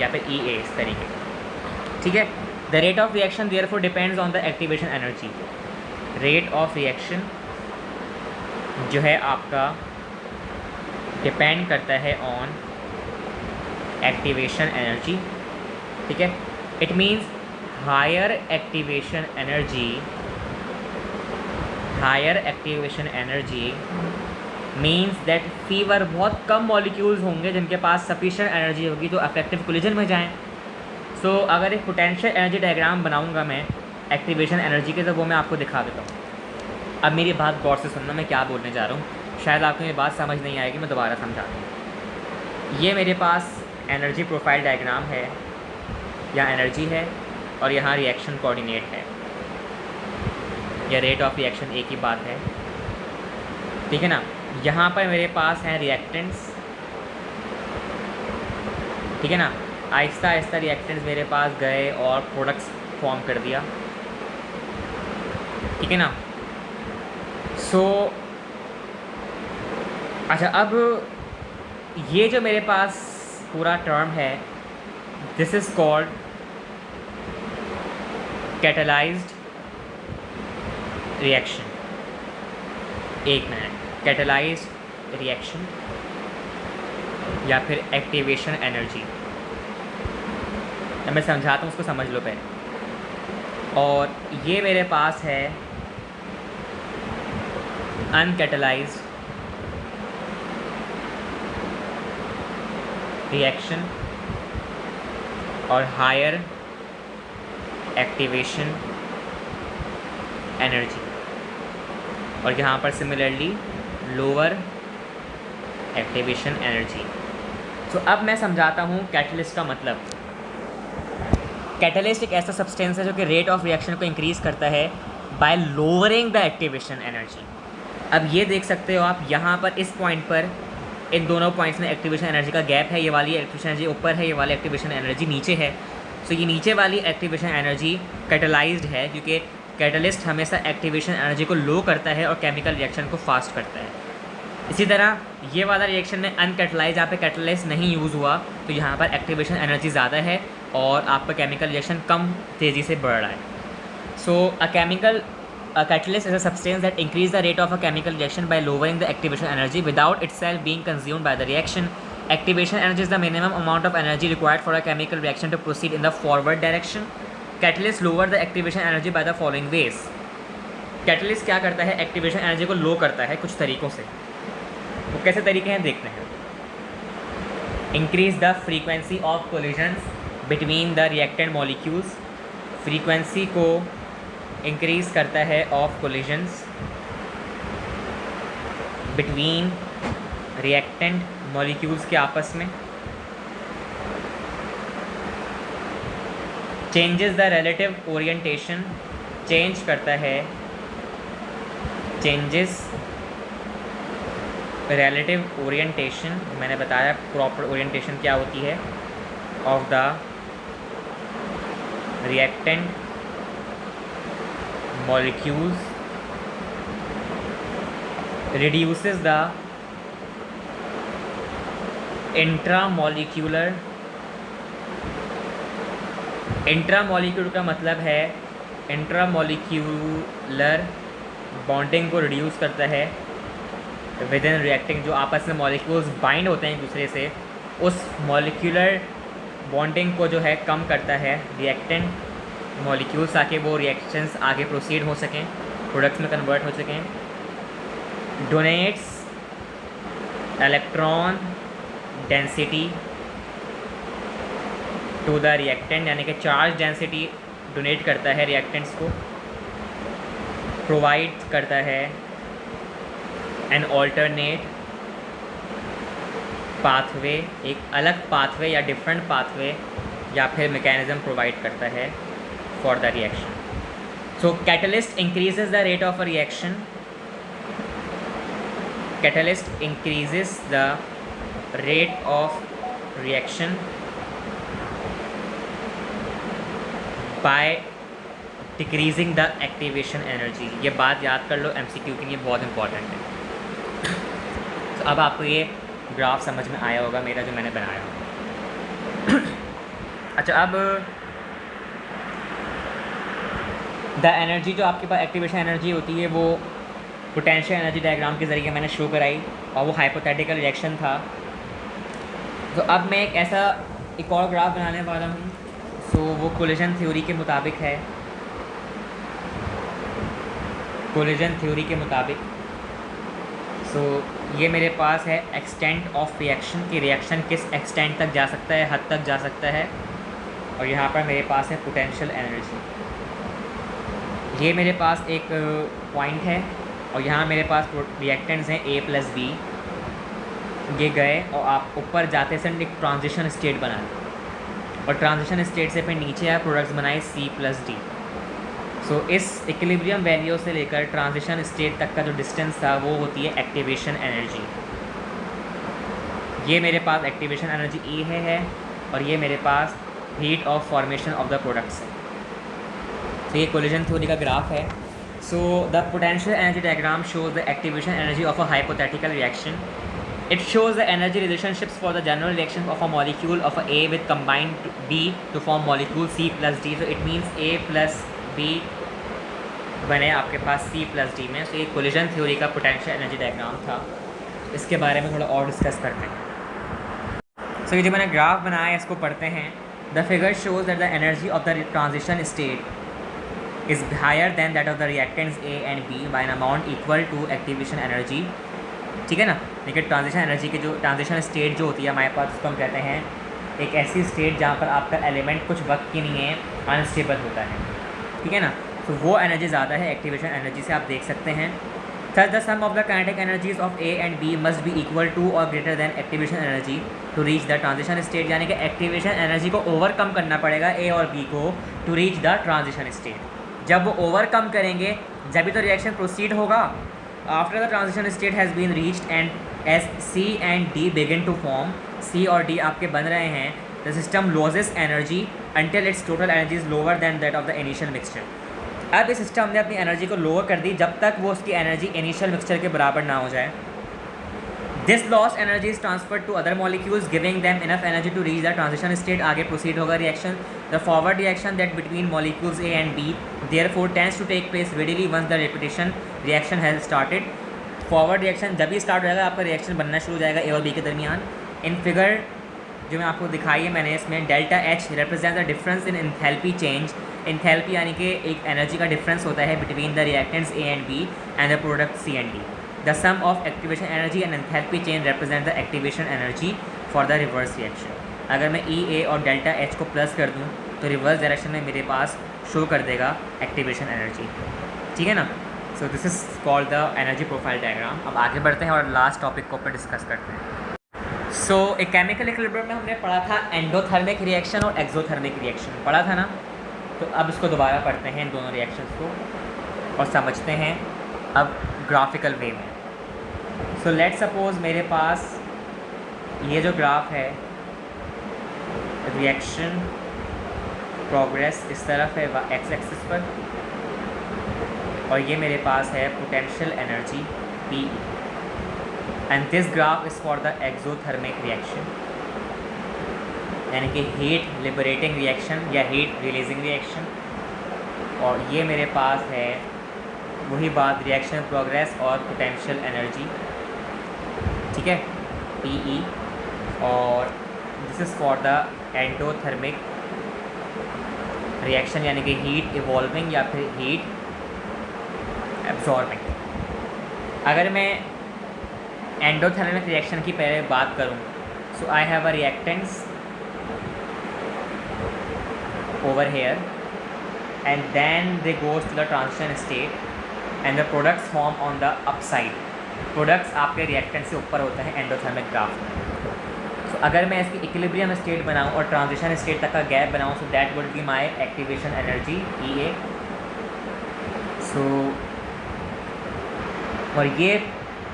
या फिर E A, इस तरीके। ठीक है? The rate of reaction therefore depends on the activation energy. Rate of reaction जो है आपका depend करता है ऑन एक्टिवेशन एनर्जी। ठीक है? It means higher activation energy means that fewer बहुत कम मॉलिक्यूल्स होंगे जिनके पास सफिशिएंट एनर्जी होगी तो अफेक्टिव कोलिजन में जाएं। सो अगर एक पोटेंशियल एनर्जी डायग्राम बनाऊंगा मैं एक्टिवेशन एनर्जी के, तो वो मैं आपको दिखा देता हूँ। अब मेरी बात गौर से सुनना, मैं क्या बोलने जा रहा हूँ, शायद आपको ये बात समझ नहीं आएगी, मैं दोबारा समझाता हूँ। ये मेरे पास एनर्जी प्रोफाइल डायग्राम है, यहाँ एनर्जी है और यहाँ रिएक्शन कोऑर्डिनेट है, या रेट ऑफ रिएक्शन एक ही बात है। ठीक है ना? यहाँ पर मेरे पास हैं रिएक्टेंट्स। ठीक है ना? आहिस्ता आहिस्ता रिएक्टेंट्स मेरे पास गए और प्रोडक्ट्स फॉर्म कर दिया। ठीक है ना? सो अच्छा, अब ये जो मेरे पास पूरा टर्म है, this is called catalysed reaction. एक मिनट, कैटलाइज्ड रिएक्शन या फिर एक्टिवेशन एनर्जी, मैं समझाता हूँ, उसको समझ लो पहले। और ये मेरे पास है अनकैटलाइज्ड रिएक्शन और हायर एक्टिवेशन एनर्जी, और यहाँ पर सिमिलरली लोअर एक्टिवेशन एनर्जी। तो अब मैं समझाता हूँ कैटलिस्ट का मतलब। कैटलिस्ट एक ऐसा सब्सटेंस है जो कि रेट ऑफ रिएक्शन को इंक्रीज़ करता है bye lowering the activation energy. अब ये देख सकते हो आप, यहाँ पर इस पॉइंट पर, इन दोनों पॉइंट्स में एक्टिवेशन एनर्जी का गैप है। ये वाली एक्टिवेशन एनर्जी ऊपर है, ये वाली एक्टिवेशन एनर्जी नीचे है। सो ये नीचे वाली एक्टिवेशन एनर्जी कैटलाइज्ड है, क्योंकि कैटलिस्ट हमेशा एक्टिवेशन एनर्जी को लो करता है और केमिकल रिएक्शन को फास्ट करता है। इसी तरह ये वाला रिएक्शन में अनकैटलाइज, यहाँ पे कैटलिस्ट नहीं यूज़ हुआ, तो यहाँ पर एक्टिवेशन एनर्जी ज़्यादा है और आपका केमिकल रिएक्शन कम तेज़ी से बढ़ रहा है। सो a catalyst is a substance that increase the rate of a chemical reaction by lowering the activation energy without itself being consumed by the reaction. Activation energy is the minimum amount of energy required for a chemical reaction to proceed in the forward direction. Catalyst lower the activation energy by the following ways. Catalyst क्या करता है? Activation energy को लो करता है कुछ तरीक़ों से। वो कैसे तरीके हैं देखते हैं। Increase the frequency of collisions between the reactant molecules. Frequency को इंक्रीज़ करता है of collisions between reactant molecules के आपस में। Changes the relative orientation, change करता है, चेंजेस रिलेटिव ओरिएंटेशन, मैंने बताया प्रॉपर ओरिएंटेशन क्या होती है, of the reactant molecules, reduces the intramolecular, intramolecular का मतलब है इंट्रामोलिक्यूलर बॉन्डिंग को रिड्यूस करता है विद इन रिएक्टिंग, जो आपस में मॉलिक्यूल्स बाइंड होते हैं एक दूसरे से, उस मॉलिक्यूलर बॉन्डिंग को जो है कम करता है रिएक्टेंट मॉलिक्यूल्स, ताकि वो रिएक्शंस आगे प्रोसीड हो सकें, प्रोडक्ट्स में कन्वर्ट हो सकें। Donates electron density to the reactant, यानी कि चार्ज डेंसिटी डोनेट करता है रिएक्टेंट्स को। प्रोवाइड करता है एन ऑल्टरनेट पाथवे, एक अलग पाथवे या डिफरेंट पाथवे या फिर मैकेनिज्म प्रोवाइड करता है for the reaction. So catalyst increases the rate of a reaction, catalyst increases the rate of reaction by decreasing the activation energy. ये बात याद कर लो MCQ के लिए, बहुत इंपॉर्टेंट है। तो अब आपको ये ग्राफ समझ में आया होगा मेरा जो मैंने बनाया। अच्छा, अब द एनर्जी जो आपके पास एक्टिवेशन एनर्जी होती है वो पोटेंशियल एनर्जी डायग्राम के ज़रिए मैंने शो कराई, और वो हाइपोथेटिकल रिएक्शन था। तो अब मैं एक और ग्राफ बनाने वाला हूँ। सो वो कोलिजन थ्योरी के मुताबिक है, कोलिजन थ्योरी के मुताबिक। सो ये मेरे पास है एक्सटेंट ऑफ रिएक्शन, की रिएक्शन किस एक्सटेंट तक जा सकता है, हद तक जा सकता है। और यहाँ पर मेरे पास है पोटेंशियल एनर्जी। ये मेरे पास एक पॉइंट है, और यहाँ मेरे पास रिएक्टेंट्स हैं A + B। ये गए और आप ऊपर जाते समय एक ट्रांजिशन स्टेट बनाए, और ट्रांजिशन स्टेट से फिर नीचे आए प्रोडक्ट्स बनाए C + D। सो इस इक्विलिब्रियम वैल्यू से लेकर ट्रांजिशन स्टेट तक का जो डिस्टेंस था वो होती है एक्टिवेशन एनर्जी। ये मेरे पास एक्टिवेशन एनर्जी E है, और ये मेरे पास heat of formation of the products है। तो ये कोलिजन थ्योरी का ग्राफ है। So the potential energy diagram shows the activation energy of a hypothetical reaction. It shows the energy relationships for the general reaction of a molecule of a with combined B to form molecule C + D. So it means A + B बने आपके पास C + D में। तो ये collision theory का potential energy diagram था। इसके बारे में थोड़ा और डिस्कस करते हैं। सो ये जो मैंने ग्राफ बनाया है इसको पढ़ते हैं। The figure shows that the energy of the transition state is higher than that of the reactants A and B by an amount equal to activation energy. ठीक है ना। लेकिन ट्रांजिशन एनर्जी की जो ट्रांजिशन स्टेट जो होती है हमारे पास, उसको हम कहते हैं एक ऐसी स्टेट जहाँ पर आपका एलिमेंट कुछ वक्त के लिए अनस्टेबल होता है। ठीक है ना। तो वो एनर्जी ज़्यादा है एक्टिवेशन एनर्जी से, आप देख सकते हैं। Third the sum of the kinetic energies of A and B must be equal to और greater than activation energy to reach the transition state. यानी कि एक्टिवेशन एनर्जी को ओवरकम करना पड़ेगा A और B को to reach the transition state. जब वो ओवरकम करेंगे जब भी तो रिएक्शन प्रोसीड होगा। After the transition state has been reached and as C and D begin to form, C और D आपके बन रहे हैं, the system loses energy until its total energy is lower than that of the initial mixture। अब इस system ने अपनी energy को लोअर कर दी जब तक वो उसकी एनर्जी इनिशियल मिक्सचर के बराबर ना हो जाए। This lost energy is transferred to other molecules giving them enough energy to reach the transition state. आगे प्रोसीड होगा reaction. The forward reaction that between molecules A and B therefore tends to take place readily once the repetition reaction has started. Forward reaction जब भी start हो जाएगा आपका reaction बनना शुरू हो जाएगा A और B के दरमियान। इन फिगर जो मैं आपको दिखाई है मैंने, इसमें delta H represent the difference in enthalpy change. Enthalpy यानी कि एक एनर्जी का डिफरेंस होता है between the reactants A and B and the product C and D। The sum of activation energy and enthalpy change represent the activation energy for the reverse reaction. अगर मैं E A और delta H को plus कर दूँ तो reverse direction में मेरे पास show कर देगा एक्टिवेशन एनर्जी। ठीक है ना। So this is called the energy profile diagram. अब आगे बढ़ते हैं और लास्ट टॉपिक को ऊपर डिस्कस करते हैं। सो एक केमिकल इक्विलिब्रियम में हमने पढ़ा था एंडोथर्मिक रिएक्शन और एक्सोथर्मिक रिएक्शन पढ़ा था ना। तो अब इसको दोबारा पढ़ते हैं इन दोनों रिएक्शंस को और समझते हैं अब ग्राफिकल वे में। सो लेट सपोज मेरे पास ये जो ग्राफ है रिएक्शन प्रोग्रेस इस तरफ है एक्स एक्सिस पर, और ये मेरे पास है potential energy P and this graph is for the exothermic reaction यानी कि हीट लिबरेटिंग रिएक्शन या हीट रिलीजिंग रिएक्शन। और ये मेरे पास है वही बात रिएक्शन प्रोग्रेस और पोटेंशियल एनर्जी ठीक है, PE, और this is for the endothermic reaction, यानी कि हीट इवॉल्विंग या फिर हीट एब्जॉर्बिंग। अगर मैं एंडोथर्मिक रिएक्शन की पहले बात करूं, so I have a reactants over here and then they goes to the transition state and the products form on the upside. Products आपके रिएक्टेंट से ऊपर होते हैं एंडोथर्मिक ग्राफ में। सो अगर मैं इसकी इक्विलिब्रियम स्टेट बनाऊं और ट्रांजिशन स्टेट तक का गैप बनाऊं, so that would be my activation energy EA। सो और ये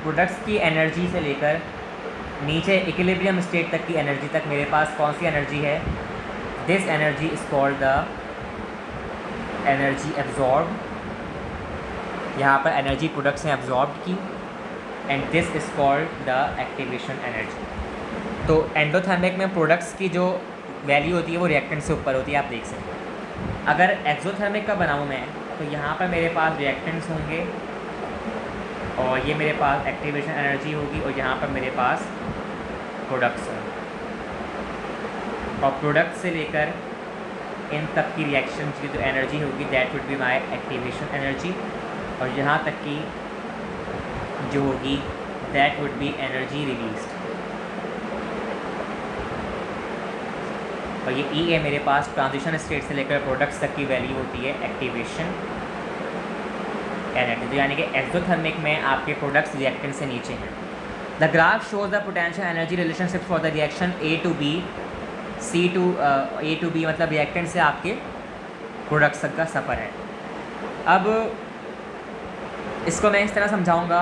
प्रोडक्ट्स की एनर्जी से लेकर नीचे इक्विलिब्रियम स्टेट तक की एनर्जी तक मेरे पास कौन सी एनर्जी है? This energy is called the energy absorb. यहाँ पर एनर्जी प्रोडक्ट्स ने एब्जॉर्ब की, and this is called the activation energy. तो एंडोथर्मिक में प्रोडक्ट्स की जो वैल्यू होती है वो रिएक्टेंट से ऊपर होती है, आप देख सकते हैं। अगर एक्सोथर्मिक का बनाऊँ मैं, तो यहाँ पर मेरे पास रिएक्टेंट्स होंगे और ये मेरे पास एक्टिवेशन एनर्जी होगी, और यहाँ पर मेरे पास प्रोडक्ट्स होंगे, और प्रोडक्ट से लेकर इन तक की रिएक्शन की जो एनर्जी होगी that would be my activation energy, और यहाँ तक की जो होगी that would be energy released. और ये EA मेरे पास ट्रांजिशन स्टेट से लेकर प्रोडक्ट्स तक की वैल्यू होती है एक्टिवेशन एनर्जी। तो यानी कि एक्सोथर्मिक में आपके प्रोडक्ट्स रिएक्टेंट से नीचे हैं। The graph shows the potential energy relationship for the reaction A to B, C to A to B, मतलब रिएक्टेंट से आपके प्रोडक्ट्स तक का सफ़र है। अब इसको मैं इस तरह समझाऊंगा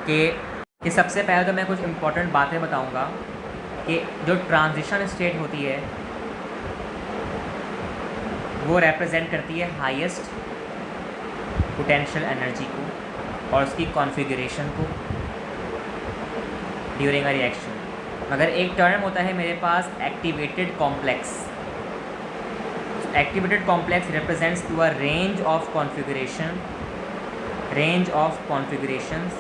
कि सबसे पहले तो मैं कुछ इंपॉर्टेंट बातें बताऊंगा कि जो ट्रांजिशन स्टेट होती है वो रिप्रेजेंट करती है हाईएस्ट पोटेंशियल एनर्जी को और उसकी कॉन्फ़िगरेशन को ड्यूरिंग अ रिएक्शन। मगर एक टर्म होता है मेरे पास activated complex. Activated complex represents to a range of configurations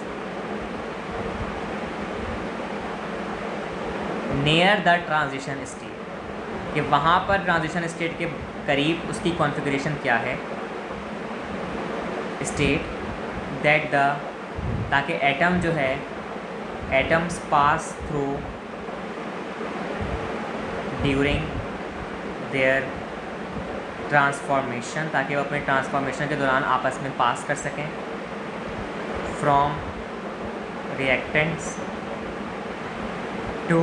near the transition state, कि वहाँ पर ट्रांजिशन स्टेट के करीब उसकी कॉन्फ़िगरेशन क्या है, स्टेट दैट द, ताकि एटम जो है, atoms pass through during their transformation, ताकि वो अपने ट्रांसफॉर्मेशन के दौरान आपस में पास कर सकें फ्रॉम रिएक्टेंट्स टू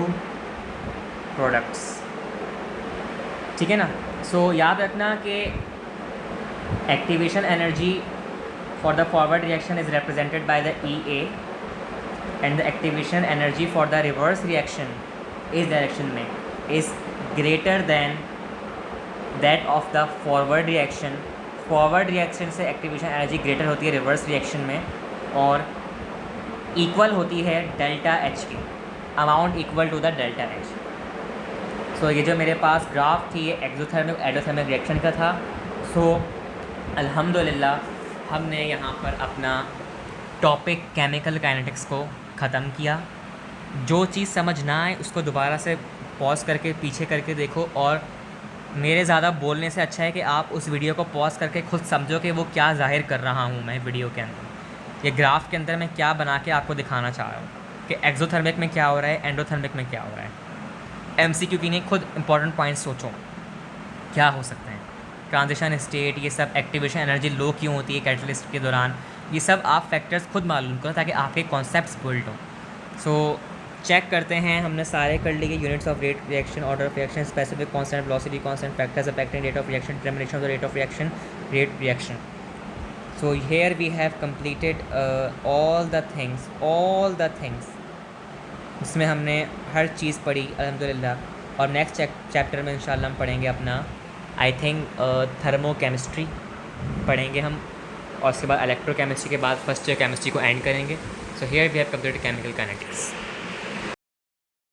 प्रोडक्ट्स। ठीक है ना? सो याद रखना कि activation energy for the forward reaction is represented by the EA, and the activation energy for the reverse reaction इस डायरेक्शन में is greater than that of the forward reaction. Forward reaction से activation energy greater होती है reverse reaction में, और equal होती है delta H की, amount equal to the delta H। So ये जो मेरे पास ग्राफ थी ये एक्सोथर्मिक एंडोथर्मिक रिएक्शन का था। सो अल्हम्दुलिल्लाह हमने यहाँ पर अपना टॉपिक केमिकल काइनेटिक्स को ख़त्म किया। जो चीज़ समझ ना आए उसको दोबारा से पॉज करके पीछे करके देखो, और मेरे ज़्यादा बोलने से अच्छा है कि आप उस वीडियो को पॉज करके खुद समझो कि वो क्या जाहिर कर रहा हूँ मैं वीडियो के अंदर, ये ग्राफ के अंदर मैं क्या बना के आपको दिखाना चाह रहा हूँ कि एक्सोथर्मिक में क्या हो रहा है, एंडोथर्मिक में क्या हो रहा है। MCQ की नहीं, खुद इंपॉर्टेंट पॉइंट्स सोचो क्या हो सकते हैं। ट्रांजिशन स्टेट, ये सब एक्टिवेशन एनर्जी लो क्यों होती है कैटलिस्ट के दौरान, ये सब आप फैक्टर्स खुद मालूम करो ताकि आपके कॉन्सेप्ट्स बिल्ड हो। सो चेक करते हैं, हमने सारे कर लिए। Units of rate reaction, order of reaction, specific constant, velocity constant, factors affecting rate of reaction, determination of the rate of reaction, rate reaction. So here we have completed all the things. इसमें हमने हर चीज़ पढ़ी अल्हम्दुलिल्लाह। और next chapter में इंशाल्लाह हम पढ़ेंगे अपना आई थिंक थर्मोकेमिस्ट्री पढ़ेंगे हम, और उसके बाद इलेक्ट्रोकेमिस्ट्री के बाद फर्स्ट ईयर केमिस्ट्री को एंड करेंगे। So here we have completed chemical kinetics.